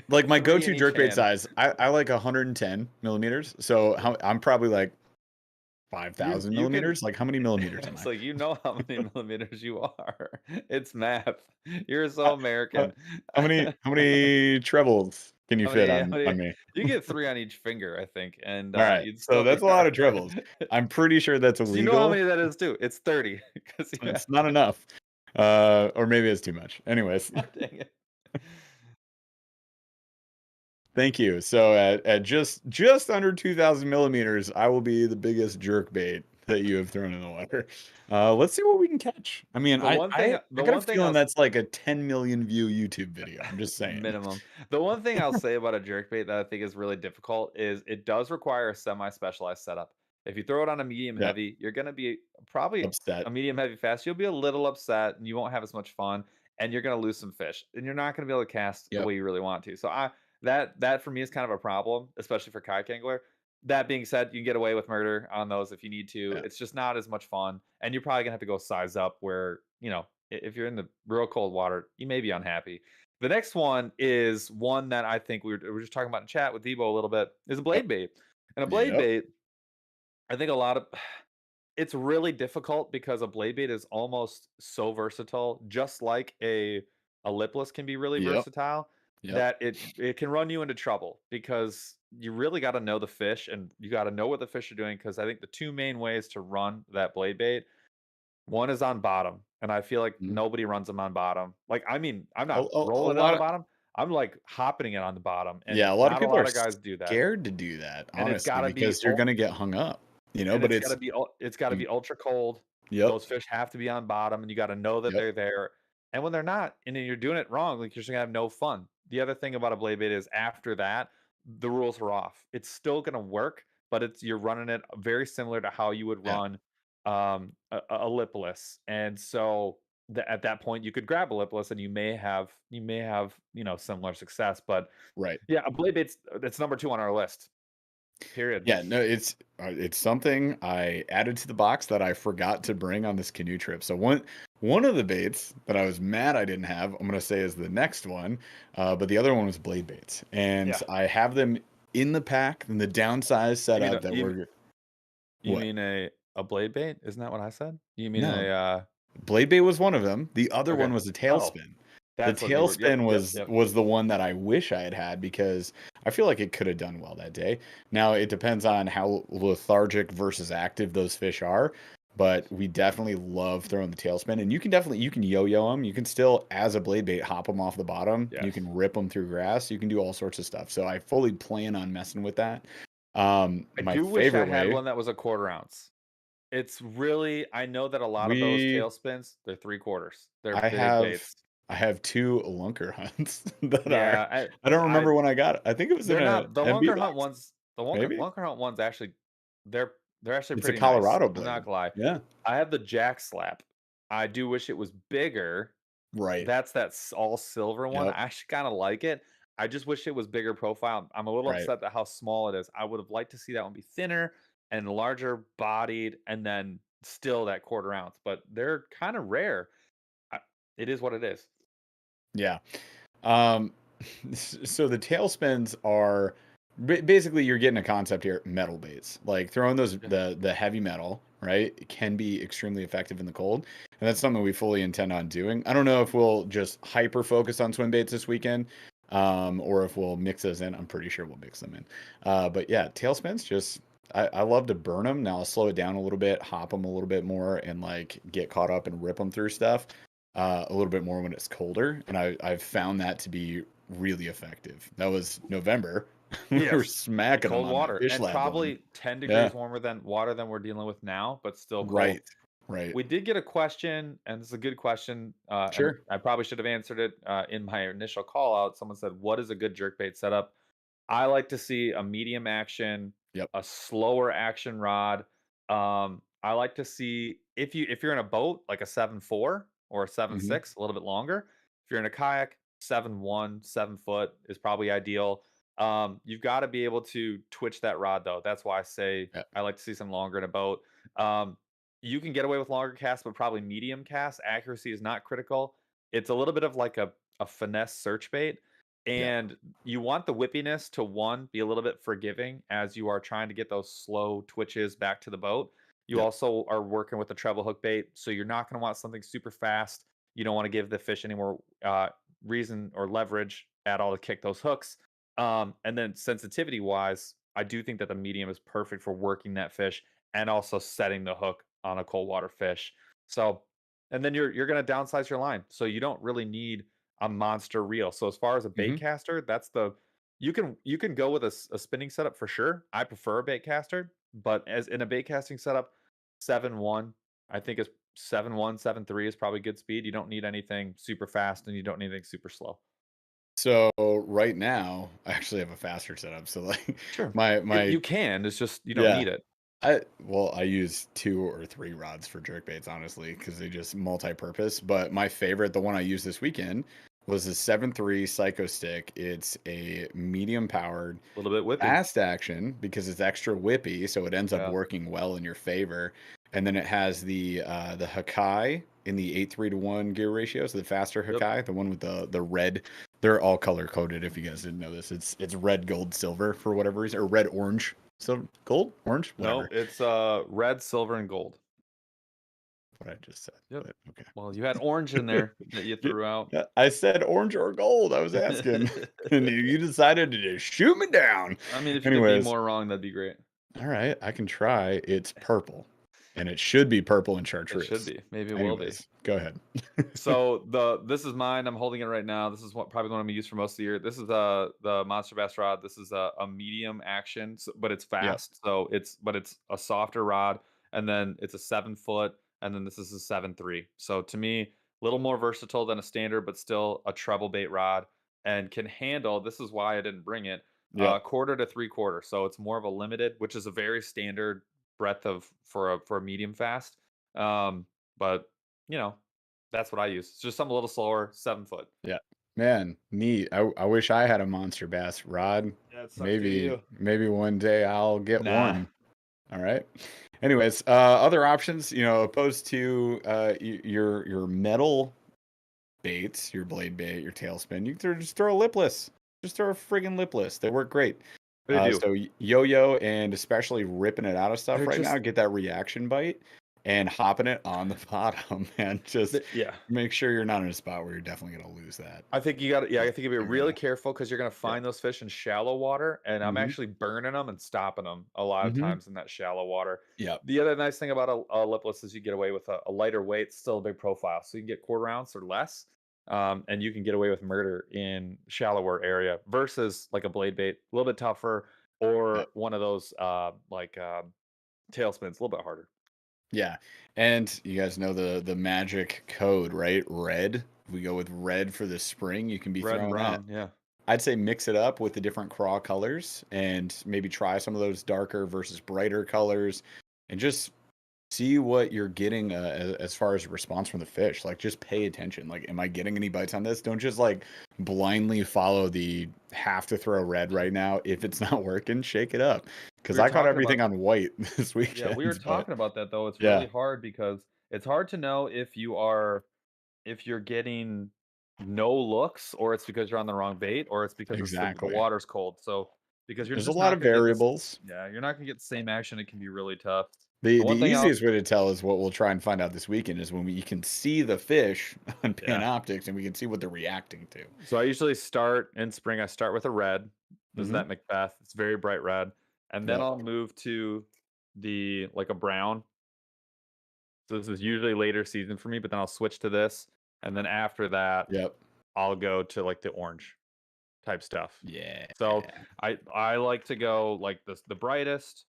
like my 3 in go-to each jerkbait hand. size, I like 110 millimeters. So I'm probably like You 5,000 you can millimeters. Like how many millimeters am it's I? like, you know how many millimeters you are. It's math. You're Uh, so uh, American. how many trebles can you fit How on many me? you get 3 on each finger, I think, and, All right, you'd so still be that's a lot of alright. trebles. I'm pretty sure that's So you know how illegal. many that is too? It's 30 because you have It's not enough. Or maybe it's too much. Anyways, God dang it. thank you. So at just under 2,000 millimeters, I will be the biggest jerk bait that you have thrown in the water. Let's see what we can catch. I mean, I The got a one thing feeling that's like a 10 million view YouTube video. I'm just saying. minimum. The one thing I'll say about a jerkbait that I think is really difficult is it does require a semi-specialized setup. If you throw it on a medium Yeah, heavy, you're gonna be probably upset. a medium heavy fast. You'll be a little upset and you won't have as much fun and you're gonna lose some fish and you're not gonna be able to cast the Yep. way you really want to. So that for me is kind of a problem, especially for kayak angler. That being said, you can get away with murder on those if you need to. Yeah. It's just not as much fun, and you're probably gonna have to go size up where if you're in the real cold water, you may be unhappy. The next one is one that I think we were just talking about in chat with Debo a little bit, is a Yep. blade bait. And a blade Yep. bait, I think a lot of it's really difficult because a blade bait is almost so versatile, just like a lipless can be really Yep. versatile, Yep. that it can run you into trouble because you really got to know the fish and you got to know what the fish are doing. Because I think the two main ways to run that blade bait, one is on bottom, and I feel like Mhm. nobody runs them on bottom. Like, I mean, I'm A, not a rolling it on lot the of bottom. I'm like hopping it on the bottom, Yeah, and a lot of not a people are lot of guys do that. scared to do that, And it's honestly, gotta be because you're gonna get hung up, and but it's it's gotta you, be ultra cold. yep, Those fish have to be on bottom, and you gotta know that yep, they're there. And when they're not, and then you're doing it wrong, like, you're just gonna have no fun. The other thing about a blade bait is after that, the rules are off. It's still gonna work, but you're running it very similar to how you would yeah, run, a lipless. And so, at that point, you could grab a lipless, and similar success. But, right. yeah, a blade bait's that's number 2 on our list, period. Yeah, no, it's something I added to the box that I forgot to bring on this canoe trip. So one of the baits that I was mad I didn't have, I'm gonna say is the next one, but the other one was blade baits, and Yeah. I have them in the pack in the downsized You mean setup a that you we're You What? mean a blade bait? Isn't that what I said? You mean No, a blade bait was one of them. The other okay. one was a Oh, tailspin. The that's what you were. Yep, tailspin yep, was yep. the one that I wish I had had because I feel like it could have done well that day. Now it depends on how lethargic versus active those fish are, but we definitely love throwing the tailspin, and you can yo-yo them. You can still, as a blade bait, hop them off the bottom. You Yes. can rip them through grass. You can do all sorts of stuff. So I fully plan on messing with that. I My do wish I favorite had way one that was a 1/4 ounce. It's really I know that a lot of those we tailspins, they're 3/4. They're I big have baits. I have 2 lunker hunts that are Yeah, I don't I remember when I got it. I think it was in they're a not the MB Lunker Hunt box, ones. The maybe? Lunker Hunt ones actually, they're they're actually It's a pretty nice. Colorado I'm blade. not gonna lie. Yeah. I have the Jack Slap. I do wish it was bigger. Right. That's all silver one. I Yep. actually kind of like it. I just wish it was bigger profile. I'm a little Right. upset at how small it is. I would have liked to see that one be thinner and larger bodied, and then still that 1/4 ounce. But they're kind of rare. I, it is what it is. Yeah. Um, so the tailspins are basically you're getting a concept here, metal baits. Like throwing those Yeah. the heavy metal, right? It can be extremely effective in the cold. And that's something we fully intend on doing. I don't know if we'll just hyper focus on swim baits this weekend, or if we'll mix those in. I'm pretty sure we'll mix them in. But yeah, tailspins just I love to burn them. Now I'll slow it down a little bit, hop them a little bit more, and like get caught up and rip them through stuff a little bit more when it's colder, and I've found that to be really effective. That was November. We were Yes. smacking them Cold on that water fish and lab one. probably 10 Yeah, degrees warmer than water than we're dealing with now, but still cold. right, right. We did get a question, and this is a good question, and Sure. I probably should have answered it in my initial call out. Someone said, "What is a good jerkbait setup?" I like to see a medium action, Yep. a slower action rod. I like to see if you're in a boat like a 7.4 or a seven Hmm. six, a little bit longer. If you're in a kayak, 7.1, 7 foot is probably ideal. You've got to be able to twitch that rod though. That's why I say Yeah. I like to see some longer in a boat. Um, you can get away with longer casts, but probably medium casts. Accuracy is not critical. It's a little bit of like a finesse search bait. Yeah. And you want the whippiness to one be a little bit forgiving as you are trying to get those slow twitches back to the boat. You Yep. also are working with a treble hook bait, so you're not going to want something super fast. You don't want to give the fish any more reason or leverage at all to kick those hooks. And then sensitivity wise, I do think that the medium is perfect for working that fish and also setting the hook on a cold water fish. So, and then you're going to downsize your line, so you don't really need a monster reel. So as far as a bait Hmm. caster, that's the you can go with a spinning setup for sure. I prefer a bait caster, but as in a bait casting setup, 7.1, I think is 7.1, 7.3 is probably good speed. You don't need anything super fast and you don't need anything super slow. So right now, I actually have a faster setup. So like Sure. my You can, it's just you don't yeah. need it. I use 2 or 3 rods for jerk baits, honestly, because they just multi-purpose. But my favorite, the one I used this weekend, was a 7.3 Psycho Stick. It's a medium powered, A little bit whippy. fast action because it's extra whippy, so it ends up Yeah. working well in your favor. And then it has the Hakai in the 8:3 to 1 gear ratio, so the faster Yep. Hakai, the one with the red. They're all color coded. If you guys didn't know this, it's red, gold, silver for whatever reason, or red, orange. So gold, orange, No, whatever. it's red, silver, and gold. What I just said, Yep. but okay. Well, you had orange in there that you Yeah, threw out. yeah, I said orange or gold. I was asking, and you decided to just shoot me down. I mean, if you could be Anyways, more wrong, that'd be great. all right, I can try. It's purple, and it should be purple and It should chartreuse. be. Maybe it will be. Anyways, go ahead. So this is mine. I'm holding it right now. This is what probably the one I'm gonna use for most of the year. This is the Monster Bass rod. This is a medium action, but it's Yep. fast. So it's a softer rod, and then it's a 7 foot, and then this is a 7.3. So to me, a little more versatile than a standard, but still a treble bait rod, and can handle. This is why I didn't bring it. Yep. 1/4 to 3/4. So it's more of a limited, which is a very standard breadth of for a medium fast. But you know, that's what I use. It's just something a little slower, 7 foot. Yeah. Man, neat. I wish I had a monster bass rod. Yeah, it sucks to be Maybe you. maybe one day I'll get Nah. one. All right. Anyways, other options, opposed to your metal baits, your blade bait, your tailspin, you can just throw a lipless. Just throw a friggin' lipless. They work great. They do. So yo-yo and especially ripping it out of stuff They're right now, just get that reaction bite and hopping it on the bottom, and just yeah. make sure you're not in a spot where you're definitely gonna lose that. I think you got to, yeah, I think you be Figure it really out. careful because you're gonna Yeah. find those fish in shallow water, and I'm Mm-hmm. actually burning them and stopping them a lot of Mm-hmm. times in that shallow water. Yep. The other nice thing about a lipless is you get away with a lighter weight, still a big profile, so you can get quarter ounce or less, and you can get away with murder in shallower area versus like a blade bait, a little bit tougher, Yep. or one of those tailspins, a little bit harder. Yeah. And you guys know the magic code, right? Red. If we go with red for the spring, you can be Red and throwing that. brown, yeah. I'd say mix it up with the different craw colors and maybe try some of those darker versus brighter colors and just see what you're getting as far as response from the fish. Like, just pay attention. Like, am I getting any bites on this? Don't just like blindly follow the have to throw red right now. If it's not working, shake it up. We Because were I caught talking about everything on white this Yeah, we were weekend. But talking about that though. It's yeah, really hard because it's hard to know if you're getting no looks or it's because you're on the wrong bait or it's because the exactly. water's cold. So because you're There's a just lot not of gonna get this variables. yeah, you're not gonna get the same action. It can be really tough. The The the one thing I'll easiest way to tell is what we'll try and find out this weekend is when you can see the fish on yeah. Panoptics and we can see what they're reacting to. So I usually start in spring, I start with a red. This is Hmm. that Macbeth. It's very bright red. And then Yep. I'll move to the like a brown. So this is usually later season for me, but then I'll switch to this. And then after that, Yep. I'll go to like the orange type stuff. Yeah. So I like to go like the brightest,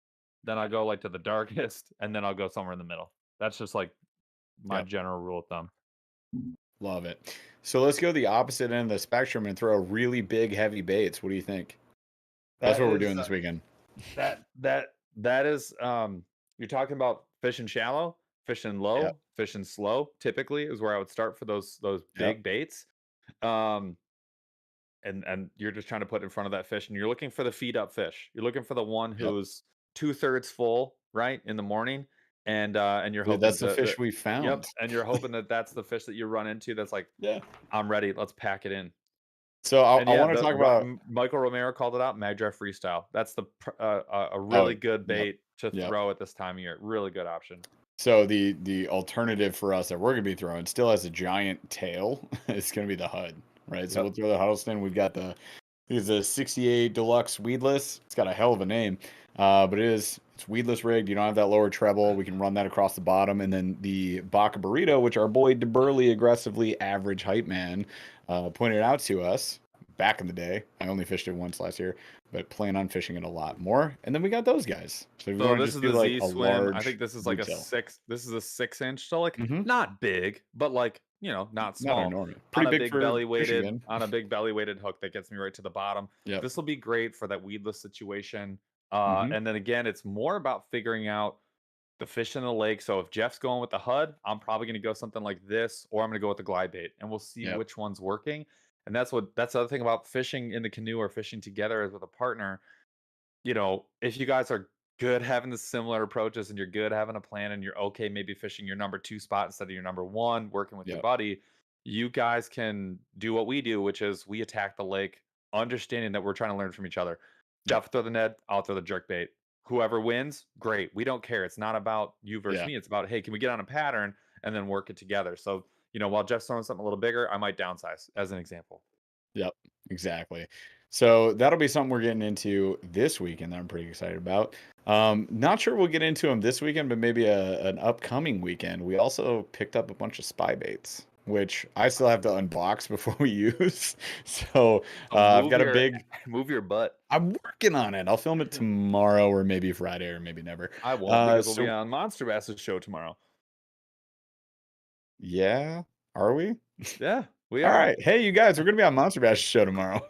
then I go like to the darkest, and then I'll go somewhere in the middle. That's just like my Yep. general rule of thumb. Love it. So let's go the opposite end of the spectrum and throw really big, heavy baits. What do you think? That's That what we're is doing this weekend. that is you're talking about fishing shallow, fishing Yep. low, fishing slow. Typically is where I would start for those Yep. big baits. Um, and you're just trying to put in front of that fish and you're looking for the feed up fish. You're looking for the one Yep. who's 2/3 full, right, in the morning, and you're Dude, hoping that's the fish we yep, found. and you're hoping that that's the fish that you run into that's like, Yeah. I'm ready, let's pack it in. So And I yeah, want to talk about. Michael Romero called it out, Mag Drive Freestyle. That's a Oh, really good yep. bait to Yep. throw at this time of year. Really good option. So the alternative for us that we're gonna be throwing still has a giant tail. It's gonna be the HUD, right? So Yep. we'll throw the Huddleston. We've got it's a 68 Deluxe weedless. It's got a hell of a name, but it's weedless rigged. You don't have that lower treble. We can run that across the bottom, and then the Baca Burrito, which our boy DeBurley, aggressively average hype man, pointed out to us back in the day. I only fished it once last year, but plan on fishing it a lot more. And then we got those guys. So if you So want to this just is do the like Z a Swim. I large think this is like retail. this is a 6 inch. So like Mm-hmm. not big, but like, not Not small. enormous. On Pretty a big big for belly fishing weighted in. on a big belly weighted hook that gets me right to the bottom. Yep. This will be great for that weedless situation. Mm-hmm. And then again, it's more about figuring out the fish in the lake. So if Jeff's going with the HUD, I'm probably going to go something like this, or I'm going to go with the glide bait, and we'll see Yep. which one's working. And that's the other thing about fishing in the canoe or fishing together as with a partner. If you guys are good having the similar approaches and you're good having a plan and you're okay maybe fishing your number 2 spot instead of your number 1, working with your Yep. buddy, you guys can do what we do, which is we attack the lake, understanding that we're trying to learn from each other. Jeff throw the Ned, I'll throw the jerk bait. Whoever wins, great. We don't care. It's not about you versus Yeah. me. It's about, hey, can we get on a pattern and then work it together? So, while Jeff's throwing something a little bigger, I might downsize as an example. Yep, exactly. So that'll be something we're getting into this weekend that I'm pretty excited about. Not sure we'll get into them this weekend, but maybe an upcoming weekend. We also picked up a bunch of spy baits, which I still have to unbox before we use. So I've got a big. Move your butt. I'm working on it. I'll film it tomorrow or maybe Friday or maybe never. I won't because we'll So be on Monster Bass's show tomorrow. yeah, are we? Yeah, we All are. right. Hey, you guys, we're gonna be on Monster Bash show tomorrow.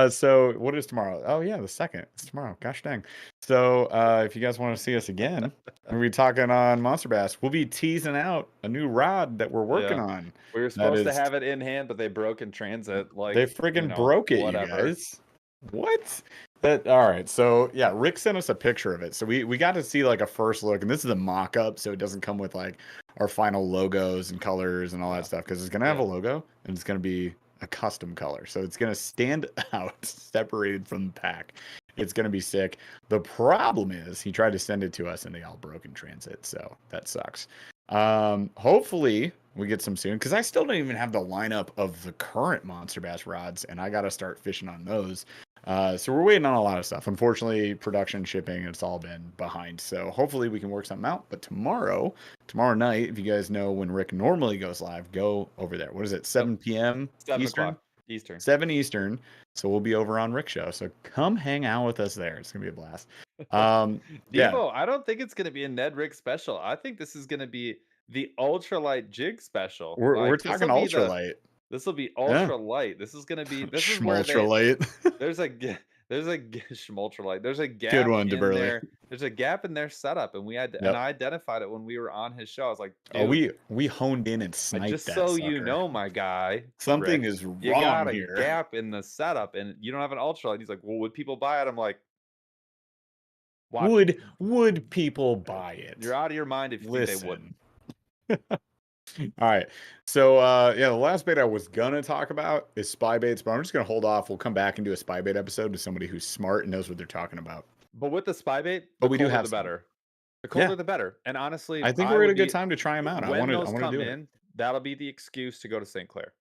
So what is tomorrow? Oh yeah, the 2nd. It's tomorrow. Gosh dang. So if you guys want to see us again, we'll be talking on Monster Bass. We'll be teasing out a new rod that we're working Yeah. on. We were supposed to have it in hand, but they broke in transit. Like They freaking broke it, whatever. you guys. What? All right. So yeah, Rick sent us a picture of it. So we got to see like a first look, and this is a mock-up, so it doesn't come with like our final logos and colors and all that stuff, because it's gonna have a logo and it's gonna be a custom color. So it's going to stand out separated from the pack. It's going to be sick. The problem is he tried to send it to us and they all broke in transit. So that sucks. Hopefully we get some soon because I still don't even have the lineup of the current Monster Bass rods and I got to start fishing on those. So we're waiting on a lot of stuff. Unfortunately, production, shipping, it's all been behind. So hopefully we can work something out. But tomorrow night, if you guys know when Rick normally goes live, go over there. What is it? 7 p.m. 7 Eastern? o'clock Eastern. 7 Eastern. So we'll be over on Rick Show. So come hang out with us there. It's gonna be a blast. Yeah. Devo, I don't think it's gonna be a Ned Rick special. I think this is gonna be the ultralight jig special. We're Like talking ultralight. this will be Yeah. ultra light. This is gonna be this is where Schmultralight. there's a schmultralight. There's a gap Good one, in DeBurley. there. There's a gap in their setup, and and I identified it when we were on his show. I was like, Oh, dude, we honed in and sniped just that so you sucker. know, my guy, Something Rick, is you got wrong a here. gap in the setup, and you don't have an ultralight. He's like, well, would people buy it? I'm like, watch. Would people buy it? You're out of your mind if you think they wouldn't. All right. So yeah, the last bait I was gonna talk about is spy baits, but I'm just gonna hold off. We'll come back and do a spy bait episode with somebody who's smart and knows what they're talking about. But with the spy bait, But the we do colder have the some. better. The colder Yeah. the better. And honestly, I think I we're at would a good be time to try them out. I when want those to come do it. in, that'll be the excuse to go to St. Clair.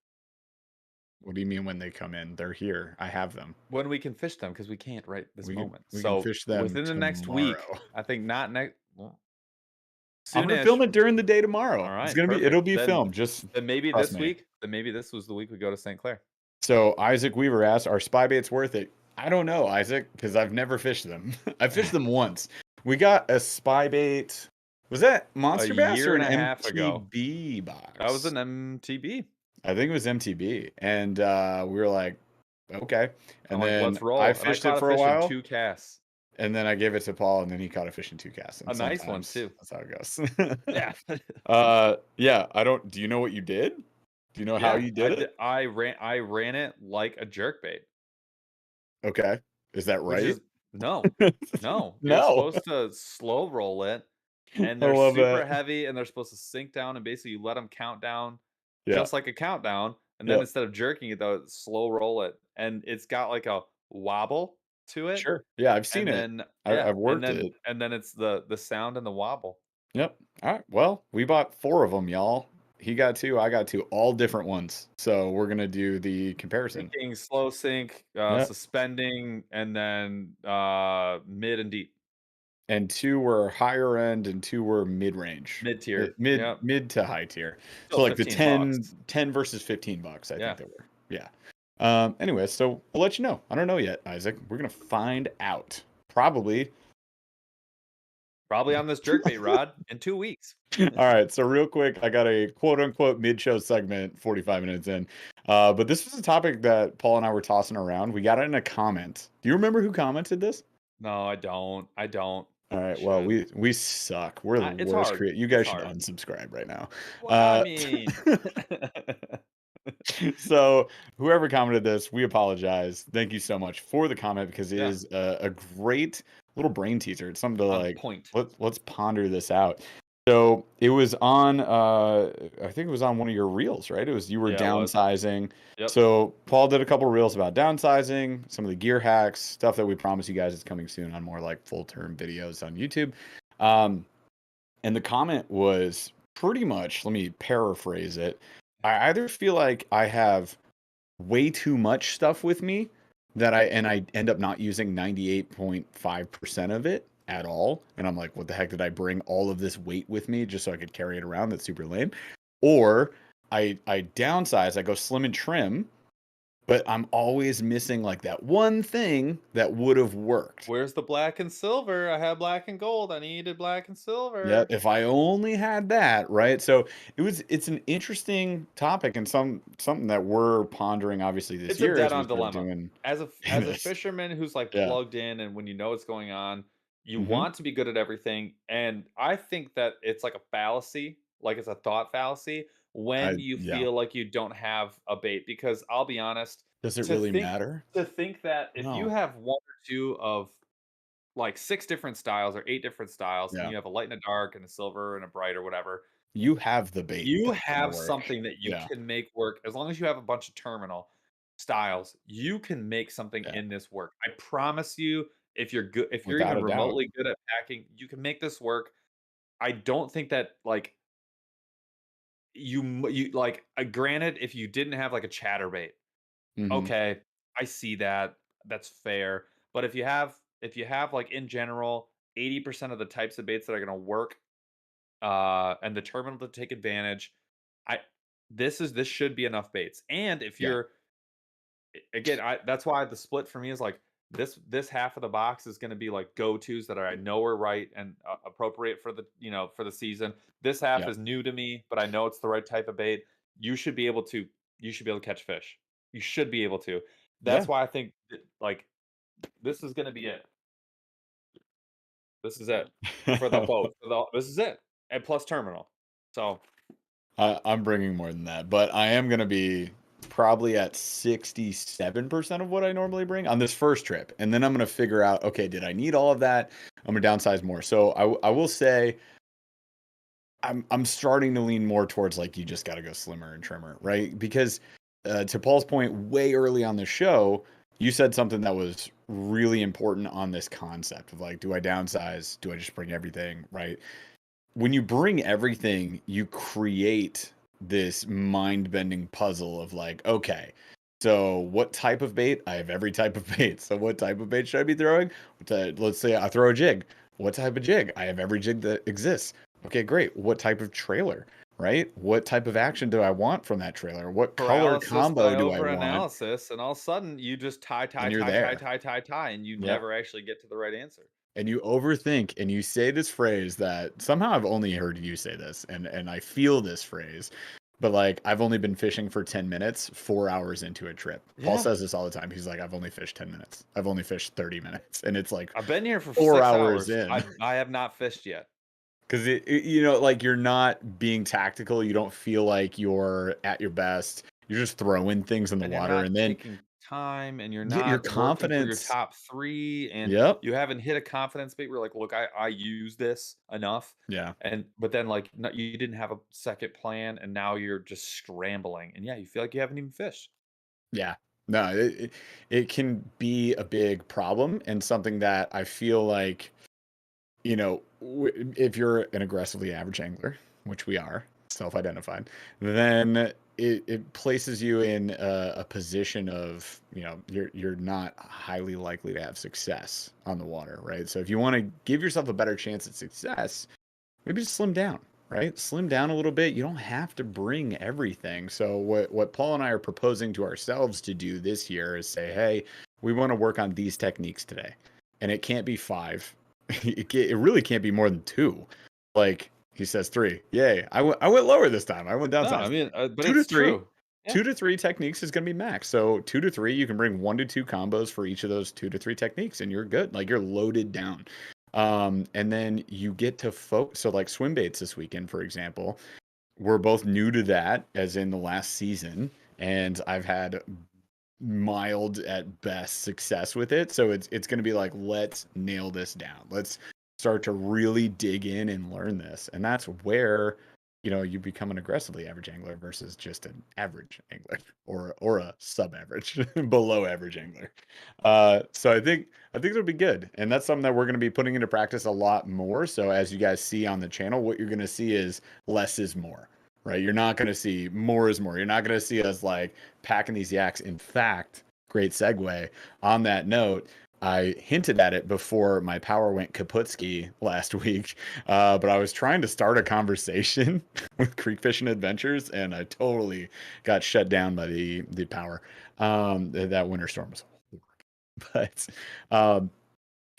What do you mean when they come in? They're here. I have them. When we can fish them, because we can't right this We moment. can So fish them within the next week, tomorrow. I think not next. Well, I'm gonna soonish. film it during the day tomorrow. All right, It's gonna be. perfect. It'll be Then- filmed. Just Then maybe trust this me. week. Then maybe this was the week we go to St. Clair. So Isaac Weaver asked, "Are spy baits worth it?" I don't know, Isaac, because I've never fished them. I fished them once. We got a spy bait. Was that Monster Bass year or and an a half ago. MTB box? That was an MTB. I think it was MTB, and we were like, okay. And I'm like, then let's roll. I And fished caught it for a fish in while, 2 casts. and then I gave it to Paul, and then he caught a fish in 2 casts. And A nice one, sometimes too. That's how it goes. Yeah. Yeah. I don't. Do you know what you did? Do you know how you did it? I ran it like a jerkbait. Okay. Is that Which right? is no. No. No. You're supposed to slow roll it, and I they're love super that. heavy, and they're supposed to sink down, and basically you let them count down Yeah. just like a countdown, and then Yep. instead of jerking it, though, slow roll it, and it's got like a wobble to it. Sure. Yeah, I've seen And it. then I've worked and then, it. and then it's the sound and the wobble. Yep. All right. Well, we bought 4 of them, y'all. He got 2. I got 2. All different ones. So we're gonna do the comparison. Sinking, slow sink, Yep. suspending, and then mid and deep. And 2 were higher end, and 2 were mid range. Mid-tier. Mid Yep. mid to high tier. So Still like the 15 10 versus $15, I Yeah. think they were. Yeah. Anyway, so we'll let you know. I don't know yet, Isaac. We're gonna find out. Probably. Probably on this jerkbait rod in 2 weeks. All right, so real quick, I got a quote unquote mid show segment 45 minutes in. But this was a topic that Paul and I were tossing around. We got it in a comment. Do you remember who commented this? No, I don't. All right, well, we suck. We're the It's worst hard. You guys It's should hard. unsubscribe right now. Well, I mean, So whoever commented this, we apologize. Thank you so much for the comment because it Yeah. is a great little brain teaser. It's something to on like point. let's ponder this out. So it was on I think it was on one of your reels, right? It was you were Yeah, it was. downsizing. Yep. So Paul did a couple reels about downsizing, some of the gear hacks, stuff that we promise you guys is coming soon on more like full term videos on YouTube. And the comment was pretty much, let me paraphrase it. I either feel like I have way too much stuff with me that I end up not using 98.5% of it at all. And I'm like, what the heck did I bring all of this weight with me just so I could carry it around? That's super lame. Or I downsize, I go slim and trim, but I'm always missing like that one thing that would have worked. Where's the black and silver? I had black and gold. I needed black and silver. Yeah, if I only had that, right? So it's an interesting topic and something that we're pondering obviously this It's year. a dead as we on start dilemma. doing- As a It is. fisherman who's like Yeah. plugged in, and when you know what's going on, you Mhm. want to be good at everything. And I think that it's like a fallacy, like it's a thought fallacy when you yeah. feel like you don't have a bait. Because I'll be honest, Does it to really think- matter? to think that if you No. have 1 or 2 of like 6 different styles or 8 different styles, Yeah. and you have a light and a dark and a silver and a bright or whatever, You have the bait You that's gonna have work. something that you Yeah, can make work as long as you have a bunch of terminal styles, you can make something yeah, in this work. I promise you, if you're without even a doubt. remotely good at packing, you can make this work. I don't think that, like, granted, if you didn't have, like, a chatterbait, Mhm. okay, I see that, that's fair, but if you have, like, in general, 80% of the types of baits that are gonna work, and the terminal to take advantage, I this should be enough baits, and if Yeah, you're again, that's why the split for me is like this half of the box is going to be like go tos that I know are right and appropriate for the for the season. This half yep. is new to me, but I know it's the right type of bait. You should be able to you should be able to catch fish. You should be able to. That's Yeah. why I think like this is going to be it. This is it for the boat. This is it, and plus terminal. So I'm bringing more than that, but I am gonna be probably at 67% of what I normally bring on this first trip, and then I'm gonna figure out, okay, did I need all of that? I'm gonna downsize more. So I will say I'm starting to lean more towards like you just got to go slimmer and trimmer, right? Because to Paul's point, way early on the show, you said something that was really important on this concept of like, do I downsize? Do I just bring everything, right? When you bring everything, you create this mind-bending puzzle of like, okay, so what type of bait? I have every type of bait. So what type of bait should I be throwing? Let's say I throw a jig. What type of jig? I have every jig that exists. Okay, great. What type of trailer, right? What type of action do I want from that trailer? What color paralysis combo by do I want? overanalysis, and all of a sudden you just tie, tie, And you're tie, tie, there. tie, tie, tie, and you Yep. never actually get to the right answer. And you overthink and you say this phrase that somehow I've only heard you say this and I feel this phrase, but like I've only been fishing for 10 minutes 4 hours into a trip. Paul Yeah. says this all the time. He's like, I've only fished 10 minutes, I've only fished 30 minutes, and it's like I've been here for four 6 hours hours. in. I have not fished yet, Because like you're not being tactical, you don't feel like you're at your best, you're just throwing things in the and you're water, not and then taking time, and you're your not working for your confidence. top 3, and Yep. you haven't hit a confidence bait where, like, "Look, I use this enough," Yeah. but then, like, no, you didn't have a second plan, and now you're just scrambling, and yeah, you feel like you haven't even fished. Yeah. No, it can be a big problem and something that I feel like, if you're an aggressively average angler, which we are, self-identified, then it places you in a position of, you're not highly likely to have success on the water, right? So if you want to give yourself a better chance at success, maybe just slim down, right? Slim down a little bit. You don't have to bring everything. So what Paul and I are proposing to ourselves to do this year is say, hey, we want to work on these techniques today, and it can't be five. It really can't be more than two. Like he says, three. Yay! I went lower this time. I went No, I downsize. mean, but Two to it's three. true. Yeah. 2 to 3 techniques is going to be max. So 2 to 3, you can bring 1 to 2 combos for each of those 2 to 3 techniques, and you're good. Like you're loaded down. And then you get to focus. So like swim baits this weekend, for example, we're both new to that, as in the last season, and I've had mild at best success with it. So it's going to be like, let's nail this down. Let's start to really dig in and learn this. And that's where, you become an aggressively average angler versus just an average angler or a sub average below average angler. So I think it'll be good. And that's something that we're going to be putting into practice a lot more. So as you guys see on the channel, what you're going to see is less is more. Right? You're not going to see more is more. You're not going to see us like packing these yaks. In fact, great segue on that note. I hinted at it before my power went kaputski last week, but I was trying to start a conversation with Creek Fishing Adventures, and I totally got shut down by the power. That winter storm was horrible. But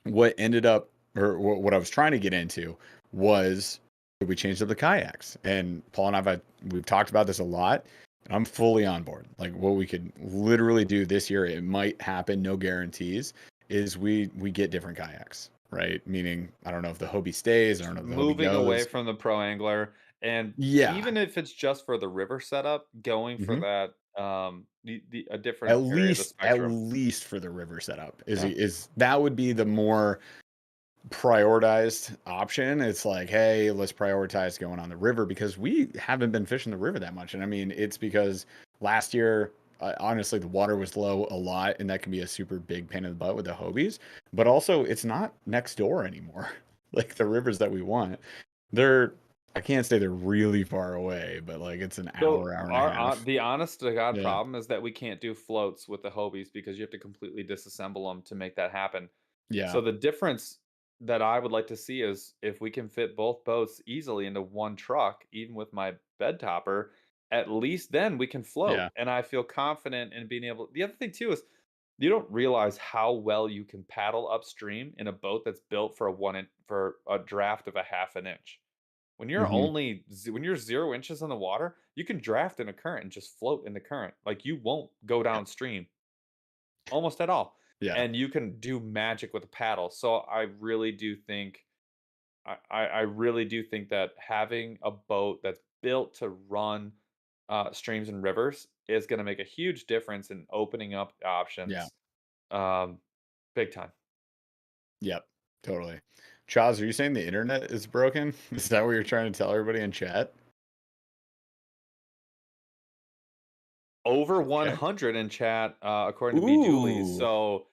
what ended up, or what I was trying to get into, was we changed up the kayaks. And Paul and we've talked about this a lot. And I'm fully on board. Like what we could literally do this year, it might happen, no guarantees, is we get different kayaks, right? Meaning, I don't know if the Hobie stays, I don't know if the Hobie Moving away goes. from the pro angler, and Yeah. even if it's just for the river setup, going for hmm that a At different area of the least, at spectrum. least for the river setup Yeah. is that would be the more prioritized option. It's like, hey, let's prioritize going on the river because we haven't been fishing the river that much. And I mean, it's because last year, honestly, the water was low a lot, and that can be a super big pain in the butt with the Hobies. But also, it's not next door anymore. Like the rivers that we want, they're I can't say they're really far away, but like it's an So hour, hour and a our half. the honest to God Yeah. problem is that we can't do floats with the Hobies because you have to completely disassemble them to make that happen. Yeah. So the difference that I would like to see is if we can fit both boats easily into one truck, even with my bed topper, at least then we can float. Yeah. And I feel confident in being able. The other thing too is you don't realize how well you can paddle upstream in a boat that's built for for a draft of a half an inch. When you're Hmm. when you're 0 inches in the water, you can draft in a current and just float in the current. Like you won't go Yeah. downstream almost at all. Yeah. And you can do magic with a paddle. So I really do think I really do think that having a boat that's built to run streams and rivers is going to make a huge difference in opening up Yeah. options, um, big time. Yep. Totally. Chaz, are you saying the internet is broken? Is that what you're trying to tell everybody in chat? Over Okay. 100 in chat, according to B Julie. Ooh. So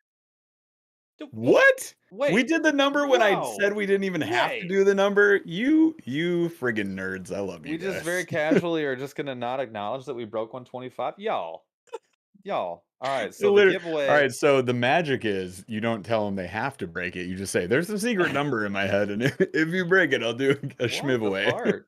What? We wait, did the number when I said no we didn't even have to way. do the number. You friggin' nerds. I love you We just very guys. casually are just gonna not acknowledge that we broke 125. Y'all. All right. So the Literally. All giveaway. right, so the magic is you don't tell them they have to break it. You just say, there's a secret number in my head, and if you break it, I'll do a What schmiv the away. fart?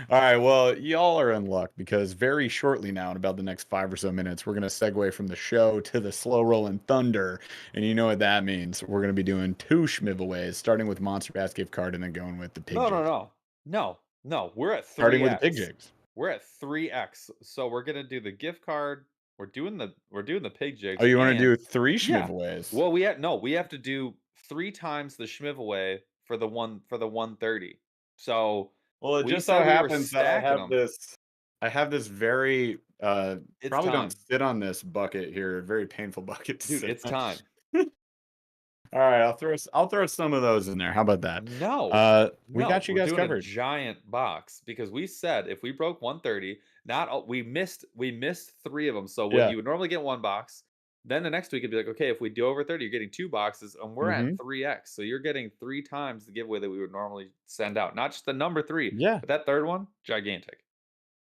All right, well, y'all are in luck because very shortly now, in about the next 5 or so minutes, we're going to segue from the show to the slow rolling thunder. And you know what that means. We're going to be doing two schmivaways, starting with Monster Bass gift card and then going with the pig No, no, jigs. no, no. We're at Starting three with the pig x. jigs. We're at 3x. So we're gonna do the gift card. We're doing the pig Oh, jigs, you want to and do three yeah. schmivaways? Well, we have to do 3 times the Schmiv for the 130. So Well, it we just so said we were happens that stacking them. I have this very It's probably don't time, sit on this bucket here, very painful bucket to dude. sit It's on. time. All right, I'll throw some of those in there. How about that? No, We no, got you we're guys doing a covered. giant box because we said if we broke 130, not all, we missed 3 of them. So what Yeah. you would normally get one box, then the next week it'd be like, okay, if we do over 30, you're getting 2 boxes, and we're at Hmm. 3x. So you're getting 3 times the giveaway that we would normally send out. Not just the number 3, Yeah. but that third one, gigantic.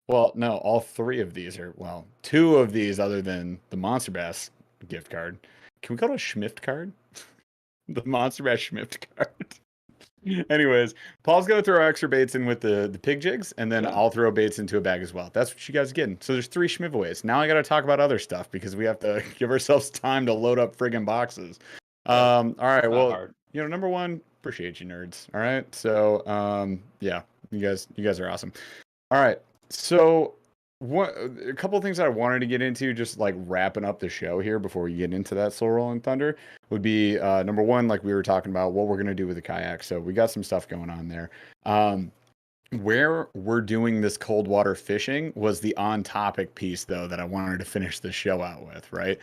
Well, no, all three of these are, well, two of these other than the Monster Bass gift card. Can we call it a Schmift card? The Monster Bass Schmift card. Anyways, Paul's gonna throw extra baits in with the pig jigs, and then Yeah. I'll throw baits into a bag as well. That's what you guys are getting. So there's three schmivaways. Now I gotta talk about other stuff because we have to give ourselves time to load up friggin' boxes. Yeah, All right, it's not well, hard. number one, appreciate you nerds. All right. So yeah, you guys are awesome. All right. So, what a couple of things that I wanted to get into, just like wrapping up the show here before we get into that Slow Rolling Thunder, would be number one, like we were talking about, what we're gonna do with the kayak. So we got some stuff going on there. Um, where we're doing this cold water fishing was the on topic piece though that I wanted to finish the show out with, right?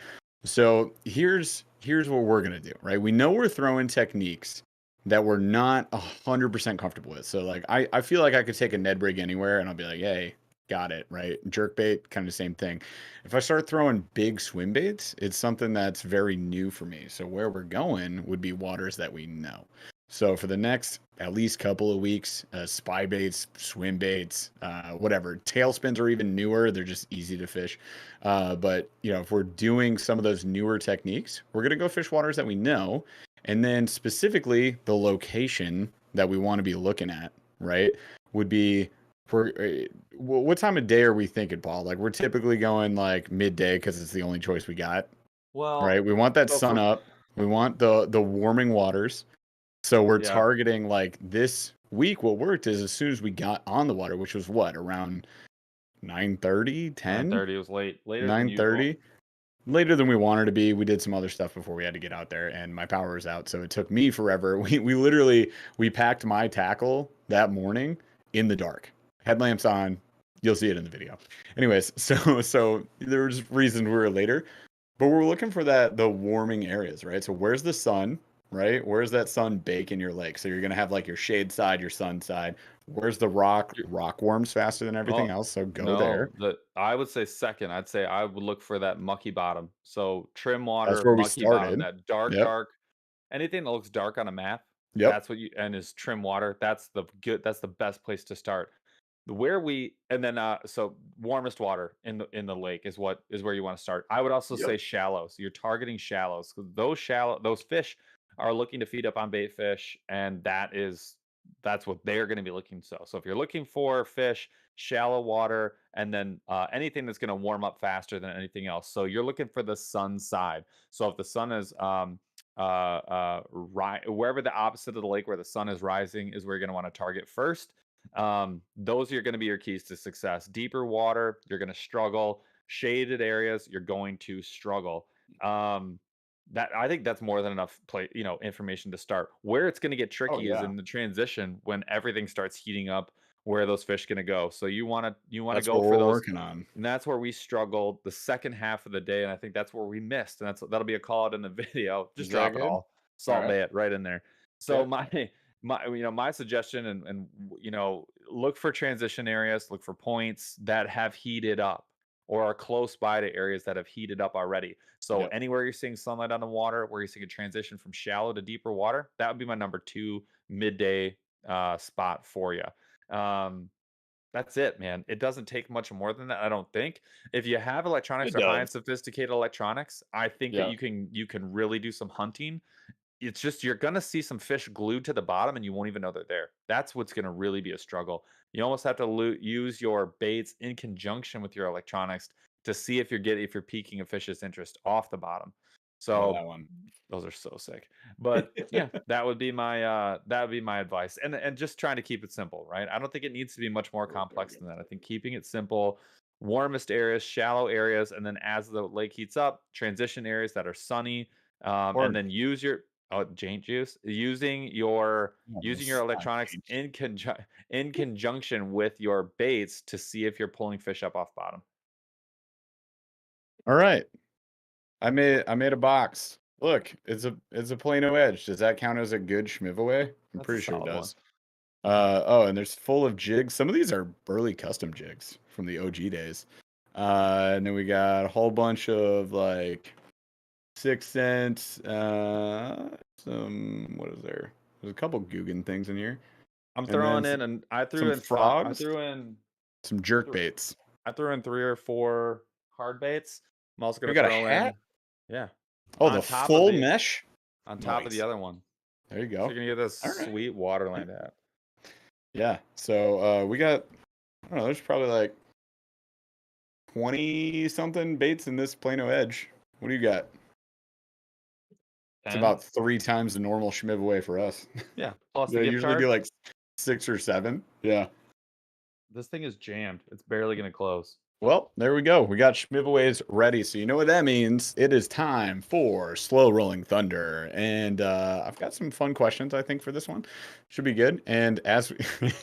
So here's what we're gonna do, right? We know we're throwing techniques that we're not 100% comfortable with. So like I feel like I could take a Ned rig anywhere and I'll be like, hey, got it, right? Jerk bait, kind of the same thing. If I start throwing big swim baits, it's something that's very new for me. So where we're going would be waters that we know. So for the next at least couple of weeks, spy baits, swim baits, whatever. Tailspins are even newer. They're just easy to fish. But if we're doing some of those newer techniques, we're gonna go fish waters that we know, and then specifically the location that we want to be looking at, right? Would be for what time of day are we thinking, Paul? Like we're typically going like midday because it's the only choice we got, right? Well, We want that so sun for up. We want the warming waters. So we're yeah, targeting like this week. What worked is as soon as we got on the water, which was what, around 9:30, 10, 9:30 was later than usual. 9:30, later than we wanted to be. We did some other stuff before we had to get out there, and my power was out, so it took me forever. We literally we packed my tackle that morning in the dark, headlamps on. You'll see it in the video. Anyways, so there was reasons we were later, but we're looking for the warming areas, right? So where's the sun? right? Where's that sun bake in your lake? So you're gonna have like your shade side, your sun side. Where's the rock? You're- Rock warms faster than everything Oh, else, so go no, there. I would say second. I'd say I would look for that mucky bottom. So trim That's water, where we mucky bottom, started. that dark, Yep. dark. Anything that looks dark on a map, Yep. that's what you and is trim water. That's the best place to start. Where we and then so warmest water in the lake is where you want to start. I would also Yep. say shallow. So you're targeting shallows. 'Cause those fish are looking to feed up on bait fish, and that's what they're going to be looking. So if you're looking for fish, shallow water, and then anything that's going to warm up faster than anything else. So you're looking for the sun side. So if the sun is wherever the opposite of the lake where the sun is rising is where you're going to want to target first. Those are going to be your keys to success. Deeper water, you're going to struggle. Shaded areas, you're going to struggle. That I think that's more than enough information to start. Where it's going to get Oh tricky is yeah. in the transition when everything starts heating up. Where are those fish going to go? So you want to That's go what for we're those, working on. and that's where we struggled the second half of the day, and I think that's where we missed, and that'll be a call out in the video. Is Just that drop it good? all, All Salt right. Bay it right in there. So Yeah. my suggestion and look for transition areas, look for points that have heated up or are close by to areas that have heated up already. So Yep. anywhere you're seeing sunlight on the water, where you're seeing a transition from shallow to deeper water, that would be my number 2 midday spot for you. Um, that's it, man. It doesn't take much more than that, I don't think. If you have electronics It or high and does. sophisticated electronics, I think that Yeah. you can really do some hunting. It's just you're gonna see some fish glued to the bottom and you won't even know they're there. That's what's gonna really be a struggle. You almost have to use your baits in conjunction with your electronics to see if you're piquing a fish's interest off the bottom. I know So that one. those are so sick. But yeah, that would be my advice. And just trying to keep it simple, right? I don't think it needs to be much more complex than that. I think keeping it simple, warmest areas, shallow areas, and then as the lake heats up, transition areas that are sunny, and Or then use your Jane juice, oh, using your this electronics in conjunction with your baits to see if you're pulling fish up off bottom. all right. I made a box. Look, it's a Plano Edge. Does that count as a good schmiveaway? I'm That's a pretty sure it solid one. does. Oh, and there's full of jigs. Some of these are Burley custom jigs from the OG days. And then we got a whole bunch of like 6 cents. Some what is there? There's a couple Guggen things in here, I'm and then throwing in, and I threw some in five. frogs, some I jerk threw baits. I threw in 3 or 4 hard baits. I'm also We gonna got a throw hat. in, yeah, Oh, the on top of full the mesh. the Nice. other one. There you So go. you're gonna get this All right. sweet Waterland hat. Yeah. So we got, I don't know, there's probably like 20 something baits in this Plano Edge. What do you got? It's 10? about 3 times the normal schmiv away for us. Yeah, plus the They gift usually do card. like 6 or 7. Yeah. This thing is jammed. It's barely gonna close. Well, there we go. We got schmivaways ready. So you know what that means. It is time for Slow Rolling Thunder. And I've got some fun questions, I think, for this one. Should be good. And as we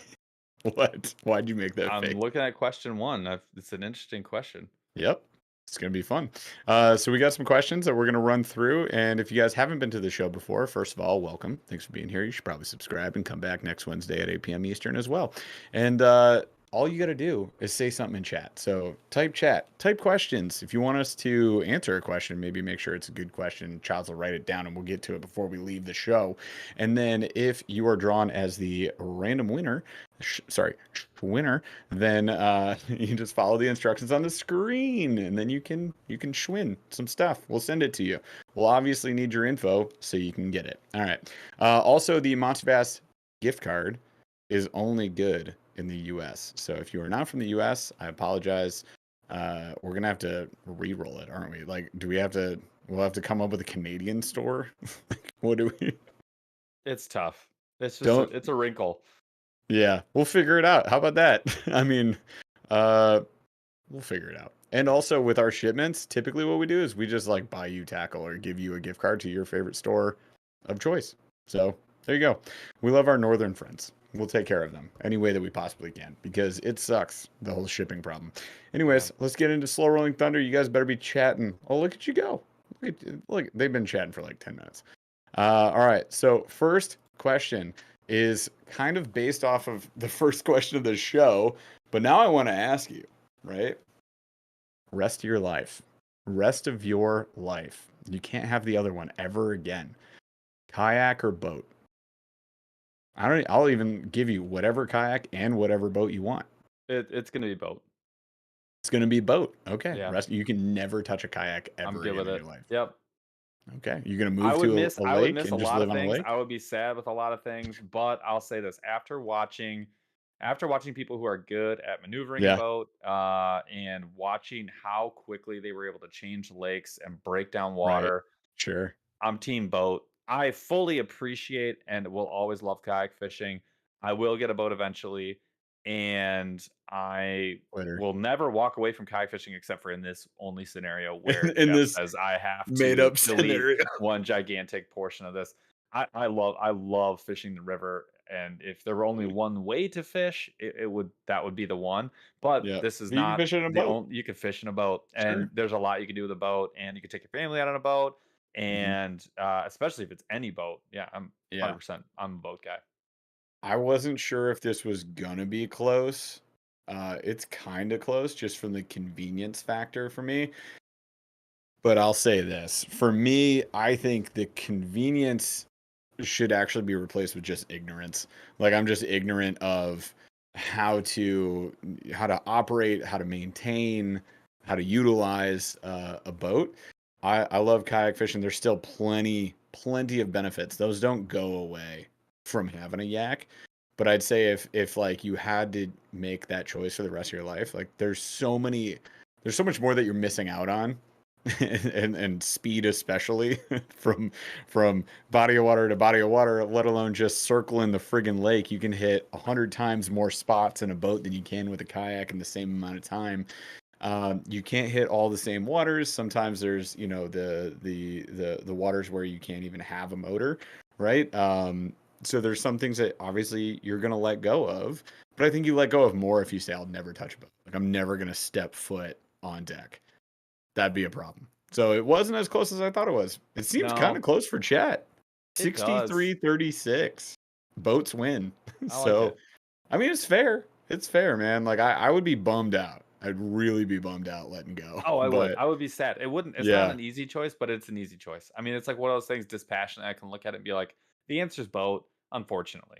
what? Why'd you make that I'm face? looking at question 1. It's an interesting question. Yep. It's going to be fun. So we got some questions that we're going to run through. And if you guys haven't been to the show before, first of all, welcome. Thanks for being here. You should probably subscribe and come back next Wednesday at 8 p.m. Eastern as well. And all you got to do is say something in chat. So type chat, type questions. If you want us to answer a question, maybe make sure it's a good question. Childs will write it down and we'll get to it before we leave the show. And then if you are drawn as the random winner, winner, then you just follow the instructions on the screen and then you can schwinn some stuff. We'll send it to you. We'll obviously need your info so you can get it. All right. Also, the Montebass gift card is only good in the US. So if you are not from the US, I apologize. We're gonna have to re-roll it, aren't we? Like, we'll have to come up with a Canadian store? What do we It's tough. It's just don't it's a wrinkle. Yeah, we'll figure it out. How about that? I mean, we'll figure it out. And also with our shipments, typically what we do is we just like buy you tackle or give you a gift card to your favorite store of choice. So there you go. We love our northern friends. We'll take care of them any way that we possibly can because it sucks, the whole shipping problem. Anyways, let's get into Slow Rolling Thunder. You guys better be chatting. Oh, look at you go. Look, they've been chatting for like 10 minutes. All right. So first question is kind of based off of the first question of the show, but now I want to ask you, right? Rest of your life. Rest of your life. You can't have the other one ever again. Kayak or boat? I'll even give you whatever kayak and whatever boat you want. It's gonna be boat. It's going to be boat. Okay. Yeah, Rest you can never touch a kayak I'm ever good again with in it. your life. Yep. Okay. You're going to I move would to miss a I would lake miss a and just lot live of on a things. lake? I would be sad with a lot of things, but I'll say this, after watching people who are good at maneuvering a Yeah, boat, and watching how quickly they were able to change lakes and break down right. water, Sure. I'm team boat. I fully appreciate and will always love kayak fishing. I will get a boat eventually, and I Later. will never walk away from kayak fishing except for in this only scenario where In Jeff this says I have made to up delete scenario. one gigantic portion of this. I love fishing the river, and if there were only one way to fish, that would be the one. But Yeah. this is But you can not fish it in a the boat. only. You can fish in a boat, and Sure. there's a lot you can do with a boat, and you can take your family out on a boat, Mhm. and especially if it's any boat. Yeah, I'm Yeah. 100%. I'm a boat guy. I wasn't sure if this was gonna be close. It's kind of close just from the convenience factor for me. But I'll say this. For me, I think the convenience should actually be replaced with just ignorance. Like I'm just ignorant of how to operate, how to maintain, how to utilize a boat. I love kayak fishing. There's still plenty of benefits. Those don't go away from having a yak. But I'd say if like you had to make that choice for the rest of your life, like there's so much more that you're missing out on and speed especially from body of water to body of water, let alone just circling the friggin' lake. You can hit 100 times more spots in a boat than you can with a kayak in the same amount of time. You can't hit all the same waters. Sometimes there's, the waters where you can't even have a motor, right? So there's some things that obviously you're gonna let go of, but I think you let go of more if you say I'll never touch a boat. Like I'm never gonna step foot on deck. That'd be a problem. So it wasn't as close as I thought it was. It seems kind of No, close for chat. it does. 63-36. Boats win. I like So it. I mean, it's fair. It's fair, man. Like I would be bummed out. I'd really be bummed out letting go. Oh, I would. But I would be sad. It wouldn't. It's not yeah. an easy choice, but it's an easy choice. I mean, it's like one of those things dispassionate. I can look at it and be like, the answer's boat, unfortunately.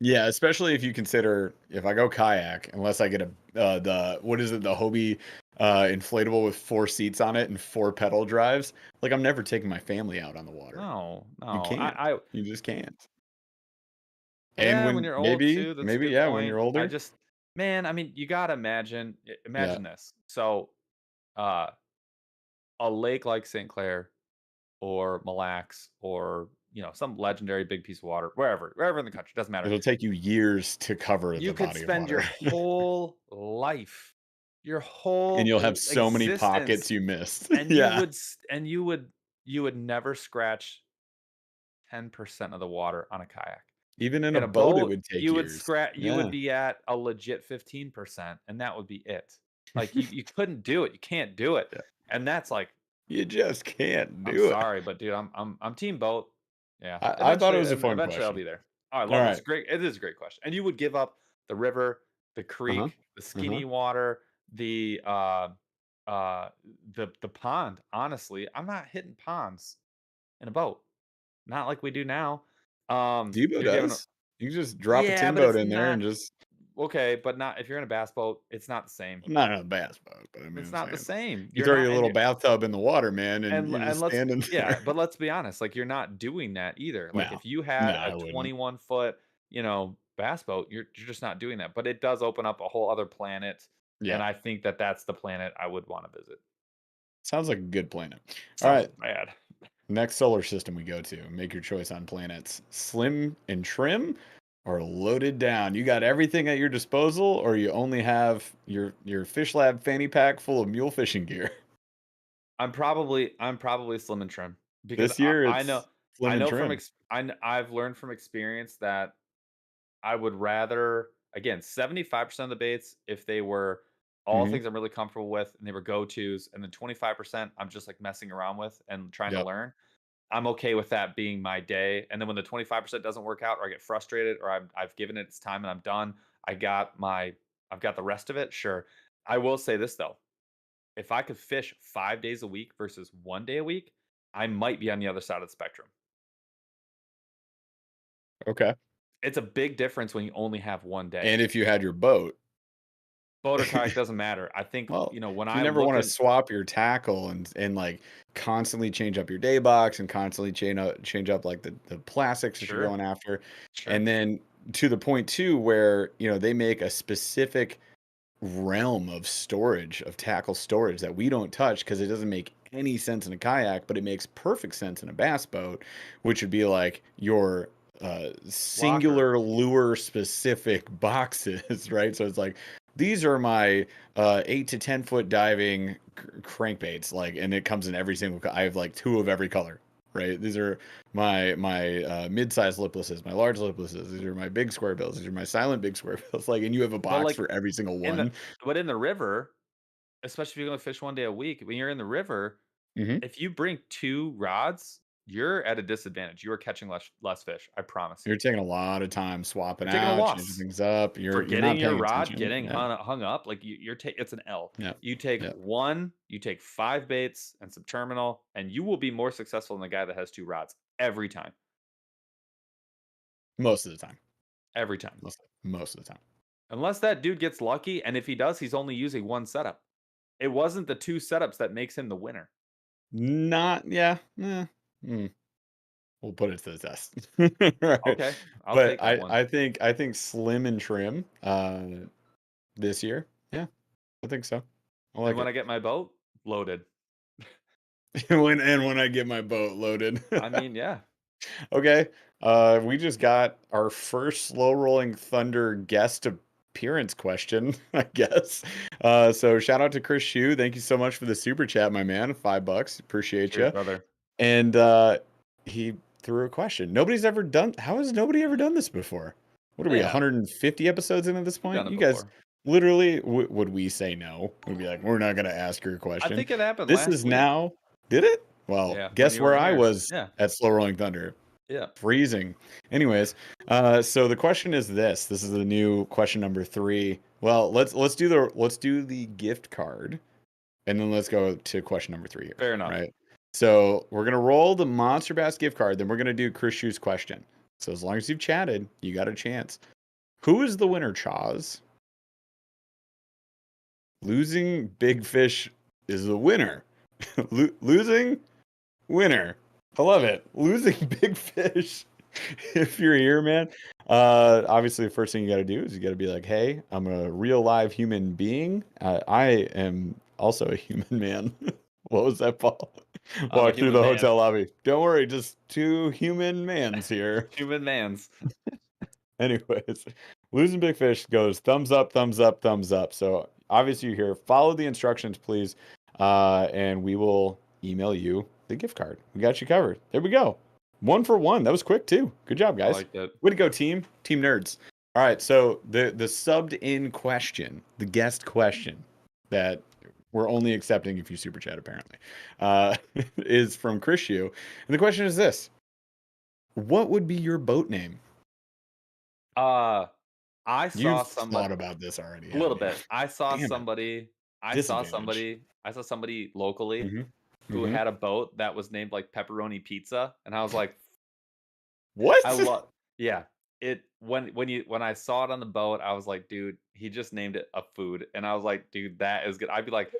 Yeah, especially if you consider if I go kayak, unless I get the what is it, the Hobie inflatable with 4 seats on it and 4 pedal drives, like I'm never taking my family out on the water. No, You no. can't. I You just can't. And Yeah, when when you're old maybe too, that's a maybe good yeah, when point. you're I older. just Man, I mean, you gotta Yeah. imagine this. So, uh, a lake like St. Clair or Mille Lacs or, some legendary big piece of water, wherever in the country, doesn't matter. It'll take you years to cover You the could body of spend water. your whole life, your And whole you'll have so many pockets existence, you missed. and you Yeah. would s and you would never scratch 10% of the water on a kayak. Even in a In a boat, it boat, would take years. you would Yeah. be at a legit 15%, and that would be it. Like, you couldn't do it, you can't do it, Yeah. and that's like, You just can't I'm do it. sorry, but dude, I'm team boat. Yeah, I thought it was a fun eventually I'll question. be there. Oh, I All love it. It's right. great. It is a great question. And you would give up the river, the Uh-huh. creek, the Uh-huh. skinny water, the uh the pond. Honestly, I'm not hitting ponds in a boat. Not like we do now. Debo You're giving does. You can just drop a Yeah, tin but boat it's in there and not just okay, but not if you're in a bass boat, it's not the same. not in a bass boat, but I mean It's I'm not the saying same. you You're throw not your and little you're bathtub in the water, man, and you're and just let's standing yeah, there. but let's be honest, like, you're not doing that either. Like, No. if you No, had a I wouldn't. 21-foot, bass boat, you're just not doing that, but it does open up a whole other planet, and Yeah. I think that that's the planet I would wanna visit. Sounds like a good planet. All Sounds right. bad. Next solar system we go to. Make your choice on planets. Slim and trim or loaded down. You got everything at your disposal, or you only have your Fish Lab fanny pack full of mule fishing gear. I'm probably slim and trim because This year I know it's slim and trim. I've learned from experience that I would rather, again, 75% of the baits, if they were all Hmm. things I'm really comfortable with and they were go-tos, and then 25% I'm just like messing around with and trying to Yep. learn. I'm okay with that being my day. And then when the 25% doesn't work out, or I get frustrated, or I've given it its time and I'm done, I got my I've got the rest of it. Sure. I will say this though. If I could fish 5 days a week versus 1 day a week, I might be on the other side of the spectrum. Okay. It's a big difference when you only have 1 day. And if you had your boat, Boat or kayak doesn't matter. I think, well, when if you I never look want to at swap your tackle and like constantly change up your day box and constantly change up like the plastics that you're sure, going after, sure, and then to the point too where they make a specific realm of storage of tackle storage that we don't touch because it doesn't make any sense in a kayak, but it makes perfect sense in a bass boat, which would be like your locker. singular lure specific boxes, right? So it's like these are my 8 to 10 foot diving crankbaits, like, and it comes in every single. I have like two of every color, right? These are my mid-sized liplesses, my large liplesses. These are my big square bills. These are my silent big square bills. Like, and you have a But box like for every single in the one. but in the river, especially if you're going to fish 1 day a week, when you're in the river, Hmm. if you bring 2 rods, you're at a disadvantage. You are catching less fish, I promise you. You're taking a lot of time swapping You're taking a out, changing loss. things up. You're Forgetting not your paying rod, attention. getting Yeah, hung up, like it's an L. yeah, You take yeah. 1, you take 5 baits and some terminal, and you will be more successful than the guy that has 2 rods every time. Most of the time. Every time. Most of the time. Unless that dude gets lucky, and if he does, he's only using 1 setup. It wasn't the 2 setups that makes him the winner. Not, yeah. Mm, we'll put it to the test. Right. Okay, I'll But take that one. I think slim and trim this year. Yeah, I think so. I And like when it. I get my boat, loaded. When I get my boat loaded. I mean, yeah. Okay. We just got our first slow rolling thunder guest appearance question, I guess. So shout out to Chris Shue. Thank you so much for the super chat, my man. $5. Appreciate Cheers, you. brother. And he threw a question. Nobody's ever done. How has nobody ever done this before? What are we, Yeah, 150 episodes into this we've done point? it You guys before. literally would we say no? We'd be like, we're not going to ask your I question. think it happened This last is week. now. Did it? Well, Yeah, when guess you were where in I here. was Yeah, at Slow Rolling Thunder. yeah. Freezing. Anyways, so the question is this. This is the new question number 3. Well, let's do the gift card, and then let's go to question number 3 here. Fair enough. Right. So we're gonna roll the Monster Bass gift card, then we're gonna do Chris Shue's question. So as long as you've chatted, you got a chance. Who is the winner, Chaz? Losing big fish is the winner. Losing winner. I love it. Losing big fish. If you're here, man, obviously the first thing you got to do is you got to be like, hey, I'm a real live human being. I am also a human man. What was that, Paul? I'm a Walk through human the man. hotel lobby. Don't worry, just two human mans here. Human mans. Anyways, losing big fish goes thumbs up, thumbs up, thumbs up. So obviously you're here. Follow the instructions, please, and we will email you the gift card. We got you covered. There we go. 1 for 1. That was quick too. Good job, I guys. like that. Way to go, team. Team nerds. All right. So the subbed in question, the guest question that we're only accepting if you super chat apparently, is from Chris Hugh. And the question is this: what would be your boat name? I saw You've somebody thought about this already, a little haven't you? bit. I saw Damn it. somebody Disadvantage. I saw somebody locally Mhm. who Mhm. had a boat that was named like pepperoni pizza, and I was like, I What? love yeah. It when I saw it on the boat, I was like, dude, he just named it a food. And I was like, dude, that is good. I'd be like,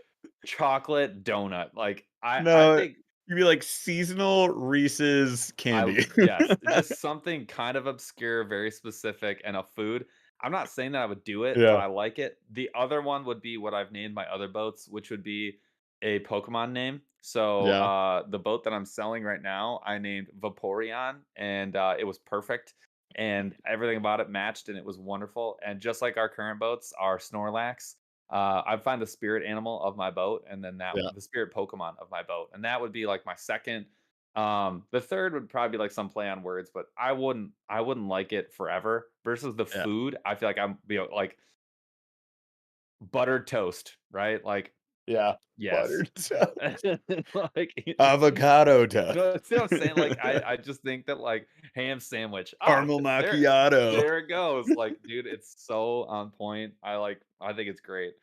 chocolate donut. Like I No, think you'd be like seasonal Reese's candy. yes, just something kind of obscure, very specific, and a food. I'm not saying that I would do it, but Yeah. I like it. The other one would be what I've named my other boats, which would be a Pokemon name. So Yeah. the boat that I'm selling right now, I named Vaporeon, and it was perfect, and everything about it matched, and it was wonderful. And just like our current boats, our Snorlax, I find the spirit animal of my boat, and then Yeah. the spirit Pokemon of my boat, and that would be like my second. The third would probably be like some play on words, but I wouldn't like it forever. Versus the Yeah. food, I feel like I'm like buttered toast, right? Like Yeah, Yes. buttered toast. Like, Avocado toast. no, see what I'm saying? Like, I just think that, like, ham sandwich, Caramel there macchiato. there it goes. Like, dude, it's so on point. I think it's great.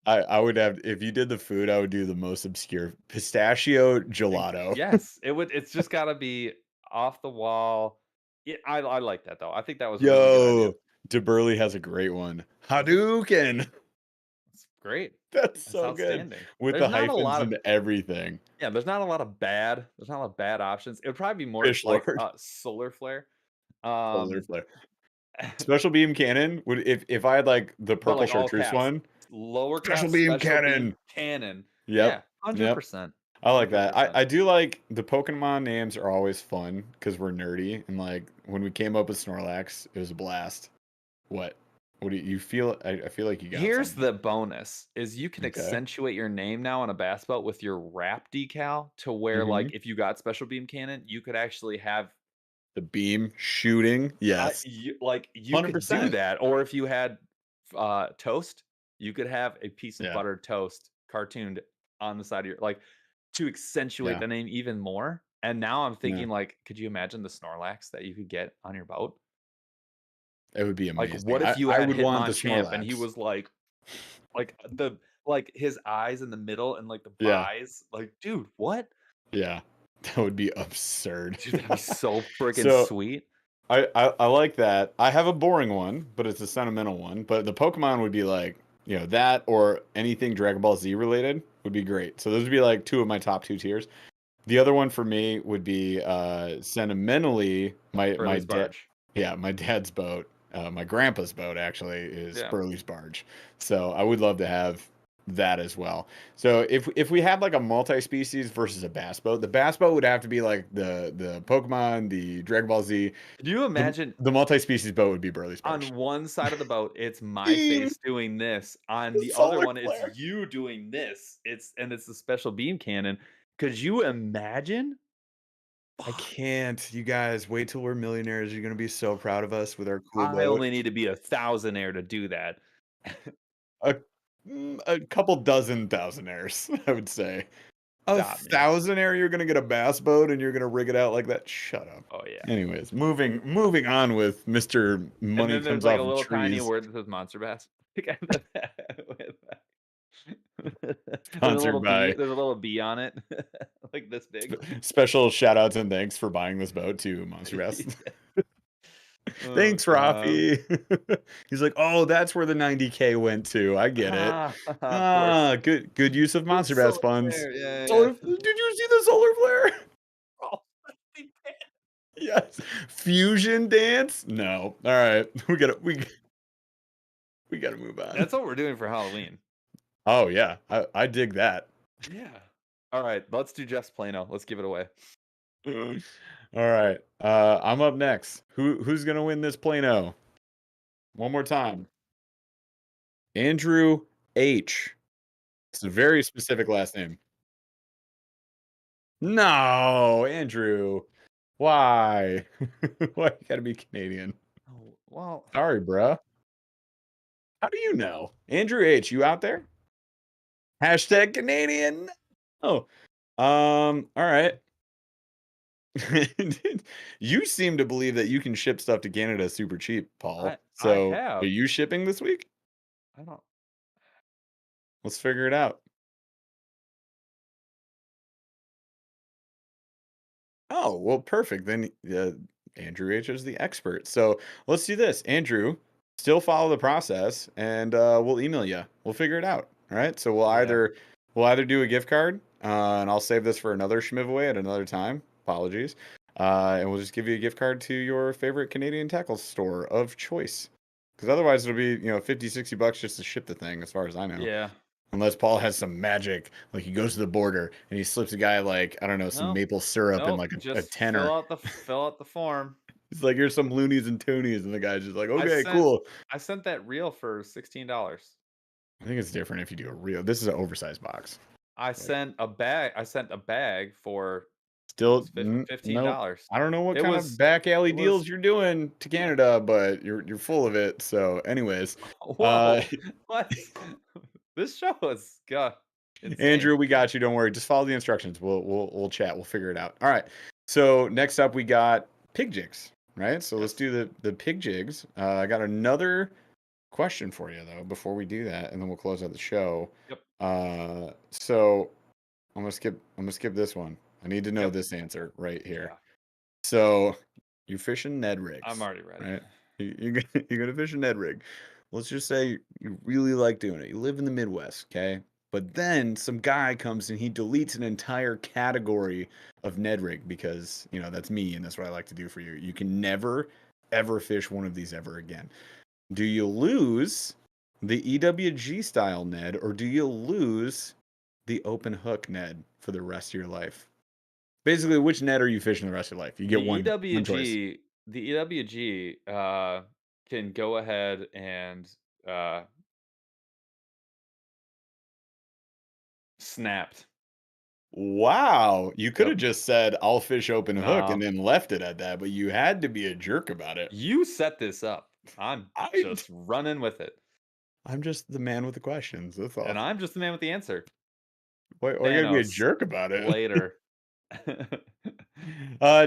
I would have if you did the food, I would do the most obscure pistachio gelato. Yes, it's just gotta be off the wall. Yeah, I like that, though. I think that was a really good idea. Yo, DeBurley has a great one. Hadouken! It's great. That's It's so good. outstanding. With There's the not a hyphens lot of and everything. Yeah, there's not a lot of bad options. It would probably be more Fish like, Lord. solar flare. Solar Um, flare. Special beam cannon would if I had, like, the but, purple like, all chartreuse caps, one. lower Special caps, beam special beam cannon! cannon. Yep, Yeah, yep. 100%, I like that. 100%. I do like the Pokemon names are always fun because 'cause we're nerdy, and, like, when we came up with Snorlax, it was a blast. What? What do you feel I feel like you got Here's something. the bonus, is you can Okay. accentuate your name now on a bass boat with your wrap decal to where, like, Mhm. if you got special beam cannon, you could actually have The beam shooting, yes. you could do 100%. that, or if you had, toast, you could have a piece of Yeah, buttered toast cartooned on the side of your to accentuate yeah, the name even more, and now I'm yeah. thinking, like, could you imagine the Snorlax that you could get on your boat? It would be Like, amazing. what if you I had would want the Hitmonchamp and he Snorlax. was his eyes in the middle and, like, the Yeah, buys, like, dude, what? yeah. That would be absurd. Dude, that'd be so freaking So sweet. I like that. I have a boring one, but it's a sentimental one. But the Pokemon would be like, that or anything Dragon Ball Z related would be great. So those would be like two of my top two tiers. The other one for me would be sentimentally my Burley's dad. Barge. Yeah, my dad's boat. My grandpa's boat actually is Yeah. Burley's Barge. So I would love to have that as well. So if we had like a multi-species versus a bass boat, the bass boat would have to be like the Pokemon, the Dragon Ball Z. Could you imagine The multi-species boat would be Burley's Barge. on one side of the boat, it's my Beam, face doing this. On the the other solar one, it's flare. you doing this. It's a special beam cannon. Could you imagine? I Fuck, can't. You guys, wait till we're millionaires. You're gonna be so proud of us with our cool I boat. only need to be a thousandaire to do that. A, a couple dozen thousandaires, I would say. A Stop me. thousandaire, you're gonna get a bass boat and you're gonna rig it out like that. Shut up. Oh yeah. Anyways, moving on with Mr. And Money then there's comes like a off of little tiny trees. word that says Monster Bass. There's a Sponsored little bee. by There's a little bee on it, like this big. special shout outs and thanks for buying this boat to Monster Bass. Oh Thanks, god. Rafi. He's like, oh, that's where the 90K went to. I get it. Of course. Good use of Monster Bass Solar funds. flare, yeah, yeah. Solar, did you see the solar flare? Oh, Yes. Fusion dance? No. All right. We gotta move on. that's what we're doing for Halloween. Oh yeah. I dig that. Yeah. All right, let's do Jeff's Plano. Let's give it away. All right. I'm up next. Who's gonna win this Plano? One more time. Andrew H. It's a very specific last name. No, Andrew. Why? Why you gotta be Canadian? Oh, well, Sorry, bruh. How do you know? Andrew H, you out there? Hashtag Canadian. Oh, all right. You seem to believe that you can ship stuff to Canada super cheap, I Paul. I So, are have. you shipping this week? I don't Let's figure it out. Oh, well, perfect. Then Andrew H is the expert. So let's do this. Andrew, still follow the process, and we'll email you. We'll figure it out. All right. So yeah. we'll either do a gift card, and I'll save this for another Schmiv at another time. Apologies. And we'll just give you a gift card to your favorite Canadian tackle store of choice. Because otherwise it'll be, $50-$60 just to ship the thing, as far as I know. Yeah. Unless Paul has some magic, like he goes to the border and he slips a guy like, I don't know, some No. maple syrup and Nope. like a Just tenner. fill out the form. He's like, here's some loonies and toonies, and the guy's just like, I okay, sent cool. I sent that reel for $16. I think it's different if you do a real. This is an oversized box. I sent a bag for Still, $15. no. I don't know what It kind was of back alley it deals was you're doing to Canada, but you're full of it. So, anyways, whoa. What? This show is god. Insane. Andrew, we got you. Don't worry. Just follow the instructions. We'll chat. We'll figure it out. All right. So next up we got pig jigs, right? So let's Yes. do the pig jigs. I got another question for you though before we do that, and then we'll close out the show. Yep. So I'm gonna skip this one. I need to know Yep. this answer right here. Yeah. So you're fishing Ned rigs. I'm already ready. Right? You're gonna fish a Ned rig. Let's just say you really like doing it. You live in the Midwest, okay? But then some guy comes and he deletes an entire category of Ned rig because, that's me and that's what I like to do for you. You can never, ever fish one of these ever again. Do you lose the EWG style Ned or do you lose the open hook Ned for the rest of your life? Basically, which Ned are you fishing the rest of your life? You get The one choice. EWG can go ahead and snapped. Wow, you could have Yep. just said, "I'll fish open hook," and No. then left it at that, but you had to be a jerk about it. You set this up. I'm I just running with it. I'm just the man with the questions, that's all. And I'm just the man with the answer. Why you gotta be a Thanos. jerk about it? Later.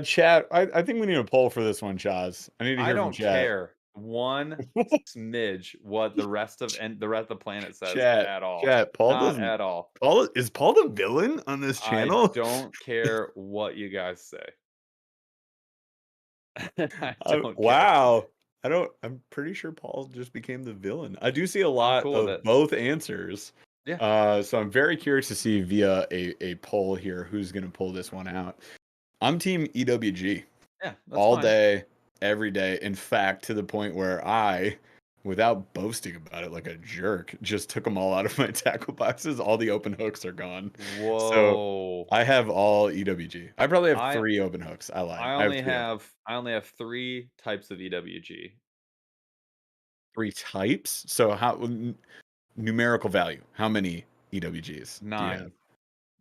Chat, I think we need a poll for this one, Chaz. I need to I hear from don't chat. care one smidge what the rest of the planet says at all. Paul Not doesn't at all. Is Paul the villain on this I channel? don't care what you guys say. I don't care. Wow. I'm pretty sure Paul just became the villain. I do see a lot cool with of it. both answers. Yeah. So I'm very curious to see via a poll here who's gonna pull this one out. I'm team EWG Yeah. That's all fine. day, every day. In fact, to the point where I, without boasting about it like a jerk, just took them all out of my tackle boxes. All the open hooks are gone. So Whoa. I have all EWG. I probably have I 3 open hooks. I lied. I I have only 3 of them. have 3 types of EWG. 3 types. So numerical value. How many EWGs? do you 9 have?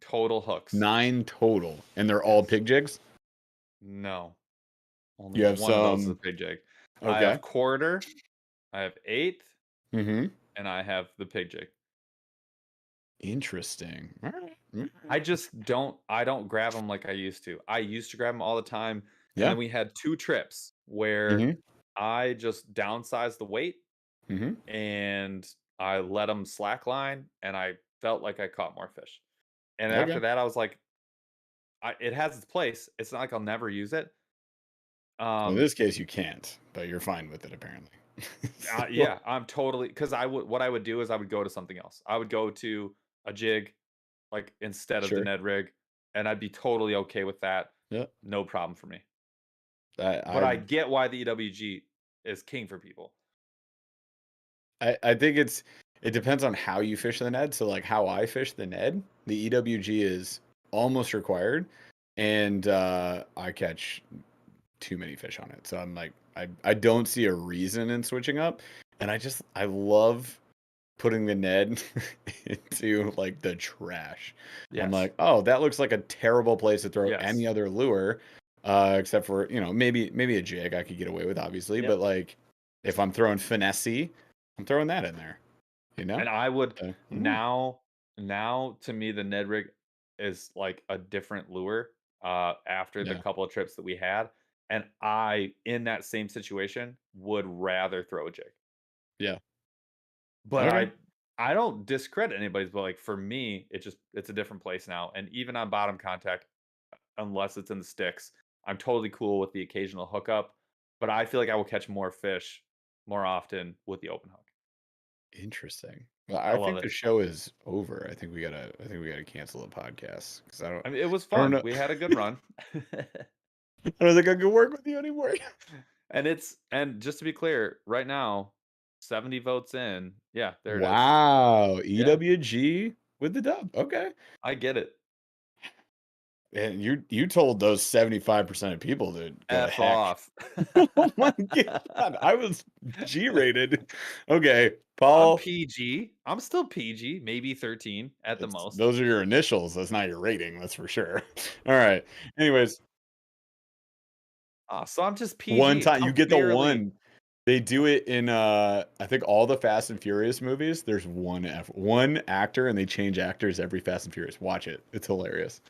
total hooks. 9 total, and they're all Yes. pig jigs. No. Only You have one of those is a some. pig jig. I Okay. have quarter, I have eighth, Mm-hmm. and I have the pig jig. Interesting. All right. I don't grab them like I used to. I used to grab them all the time, and Yeah. then we had 2 trips where Mhm. I just downsized the weight Mhm. and I let them slackline, and I felt like I caught more fish. And Okay. after that, I was like, it has its place. It's not like I'll never use it. Well, in this case, you can't, but you're fine with it apparently. So- Yeah, I'm totally because what I would do is I would go to something else. I would go to a jig, like instead of the Sure. Ned rig, and I'd be totally okay with that. Yeah. No problem for me. I But I get why the EWG is king for people. I think it depends on how you fish the Ned. So like how I fish the Ned, the EWG is almost required, and I catch too many fish on it. So I'm like, I don't see a reason in switching up, and I love putting the Ned into like the trash. I'm Yes. like, oh, that looks like a terrible place to throw Yes. any other lure, except for maybe a jig I could get away with, obviously. Yep. But like, if I'm throwing finesse, I'm throwing that in there. And I would So, now to me the Ned rig is like a different lure after the Yeah. couple of trips that we had. And I, in that same situation, would rather throw a jig. Yeah. But Okay. I don't discredit anybody's, but like for me, it's a different place now. And even on bottom contact, unless it's in the sticks, I'm totally cool with the occasional hookup. But I feel like I will catch more fish more often with the open hook. Interesting. Well, I I love think the it. show is over. I think we gotta cancel the podcast because I mean, it was I don't fun. know. We had a good run. I don't think I can work with you anymore. And just to be clear, right now, 70 votes in. Yeah, there it is. Wow. Yeah. EWG with the dub. Okay. I get it. And you told those 75% of people to go to F heck. off. Oh my god. I was G-rated. Okay, I'm Paul. PG. I'm still PG, maybe 13 at the most. Those are your initials. That's not your rating, that's for sure. All right. Anyways, So I'm just PG. one time you I'm get the barely- one. They do it in I think all the Fast and Furious movies. There's one actor, and they change actors every Fast and Furious. Watch it; it's hilarious.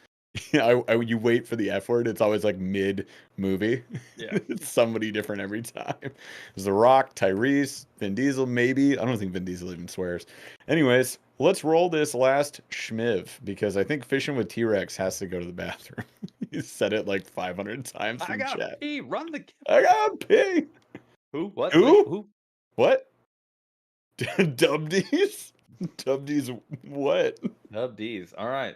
You wait for the F word. It's always like mid movie. Yeah. It's somebody different every time. There's The Rock, Tyrese, Vin Diesel, maybe. I don't think Vin Diesel even swears. Anyways, let's roll this last schmiv because I think Fishing with T-Rex has to go to the bathroom. He said it like 500 times I in got chat. pee. Run the. I got pee. Who? What? Who? Wait, who? What? Dubdies? Dubdies what? Dub D's. All right.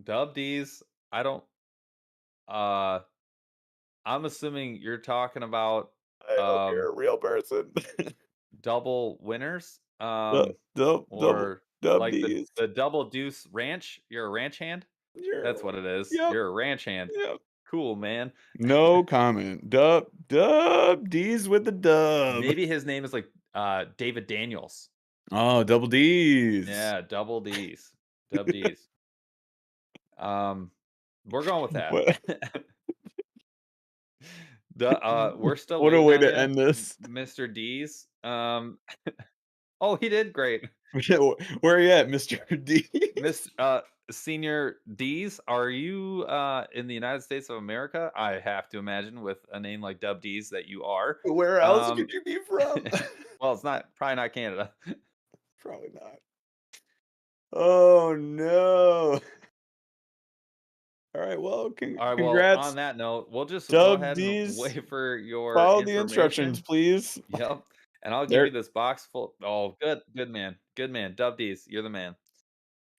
Dub D's. I don't. I'm assuming you're talking about I hope you're a real person. double winners. Double Or like Dubdies. the double deuce ranch. You're a ranch hand. That's what it is. Yep. You're a ranch hand. Yep. Cool, man. No comment. Dubdies with the dub. Maybe his name is like David Daniels. Oh, double D's. Yeah, double D's. Dub D's. We're going with that. What, We're still what a waiting way on to ya, end this. Mr. D's. Oh, he did great. Where are you at, Mr. D? Miss Senior D's, are you in the United States of America? I have to imagine with a name like Dub D's that you are. Where else could you be from? Well, it's probably not Canada. Probably not. Oh no. All right, well, All right, congrats. well, on that note, we'll just Dub go ahead and D's. wait for your Follow the instructions, please. Yep. And I'll give There- you this box full. Oh, good man. Good man. Dub D's, you're the man.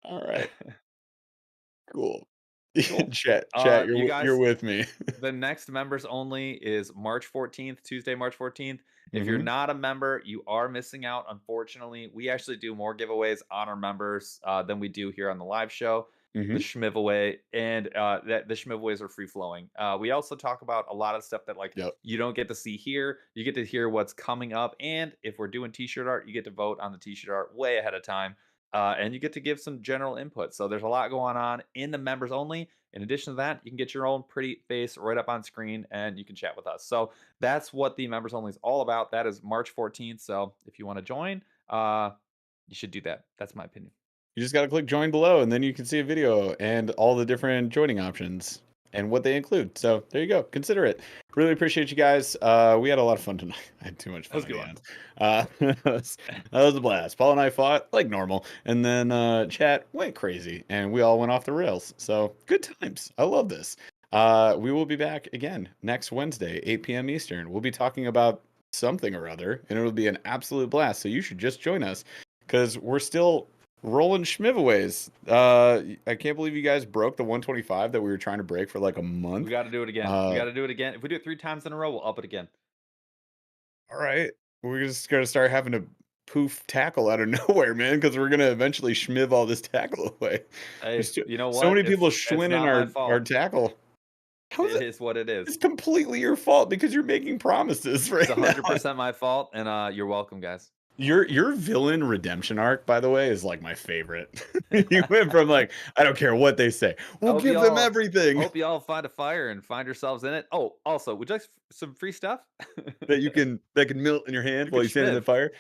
All right. Cool. Cool. Chat, you guys- you're with me. The next members only is March 14th, Tuesday, March 14th. If you're not a member, you are missing out, unfortunately. We actually do more giveaways on our members than we do here on the live show. The Schmiv-away, and the Schmiv-aways are free flowing. We also talk about a lot of stuff that you don't get to see here. You get to hear what's coming up, and if we're doing t-shirt art, you get to vote on the t-shirt art way ahead of time, and you get to give some general input. So there's a lot going on in the members only. In addition to that, you can get your own pretty face right up on screen, and you can chat with us. So that's what the members only is all about. That is March 14th. So if you want to join, you should do that. That's my opinion. You just got to click join below, and then you can see a video and all the different joining options and what they include. So there you go. Consider it. Really appreciate you guys. We had a lot of fun tonight. I had too much fun. That was a blast. Paul and I fought like normal, and then chat went crazy, and we all went off the rails. So good times. I love this. We will be back again next Wednesday, 8 p.m. Eastern. We'll be talking about something or other, and it'll be an absolute blast. So you should just join us because we're still rolling schmivaways. I can't believe you guys broke the 125 that we were trying to break for like a month. We got to do it again. We got to do it again. If we do it 3 times in a row, we'll up it again. All right. We're just going to start having to poof tackle out of nowhere, man, because we're going to eventually schmiv all this tackle away. Hey, you know what? So many people schwinning our tackle. It is what it is. It's completely your fault because you're making promises right now. It's 100% my fault, and you're welcome, guys. Your villain redemption arc, by the way, is like my favorite. You went from like, I don't care what they say, we'll give them everything. Hope you all find a fire and find yourselves in it. Oh, also, would you like some free stuff that can melt in your hand while you stand in the fire?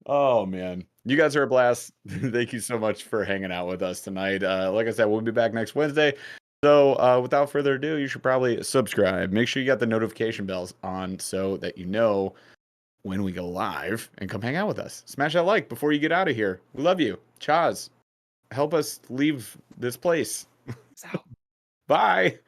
Oh man, you guys are a blast. Thank you so much for hanging out with us tonight. Like I said, we'll be back next Wednesday. So without further ado, you should probably subscribe. Make sure you got the notification bells on so that you know when we go live, and come hang out with us. Smash that like before you get out of here. We love you. Chaz, help us leave this place. Bye.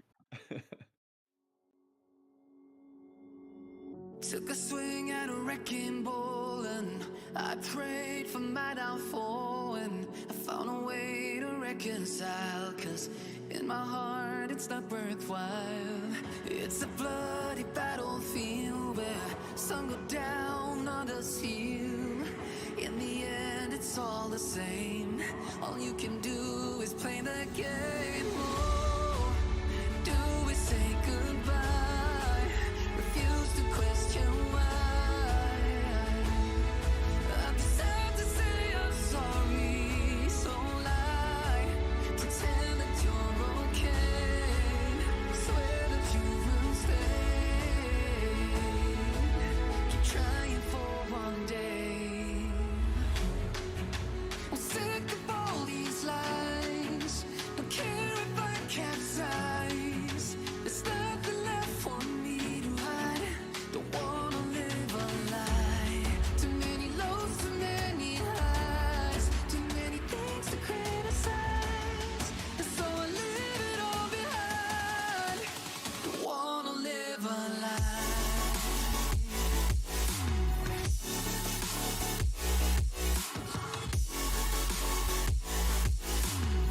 Took a swing at a wrecking ball and I prayed for my downfall, and I found a way to reconcile, 'cause in my heart it's not worthwhile. It's a bloody battlefield where sun go down, others heal. In the end it's all the same. All you can do is play the game.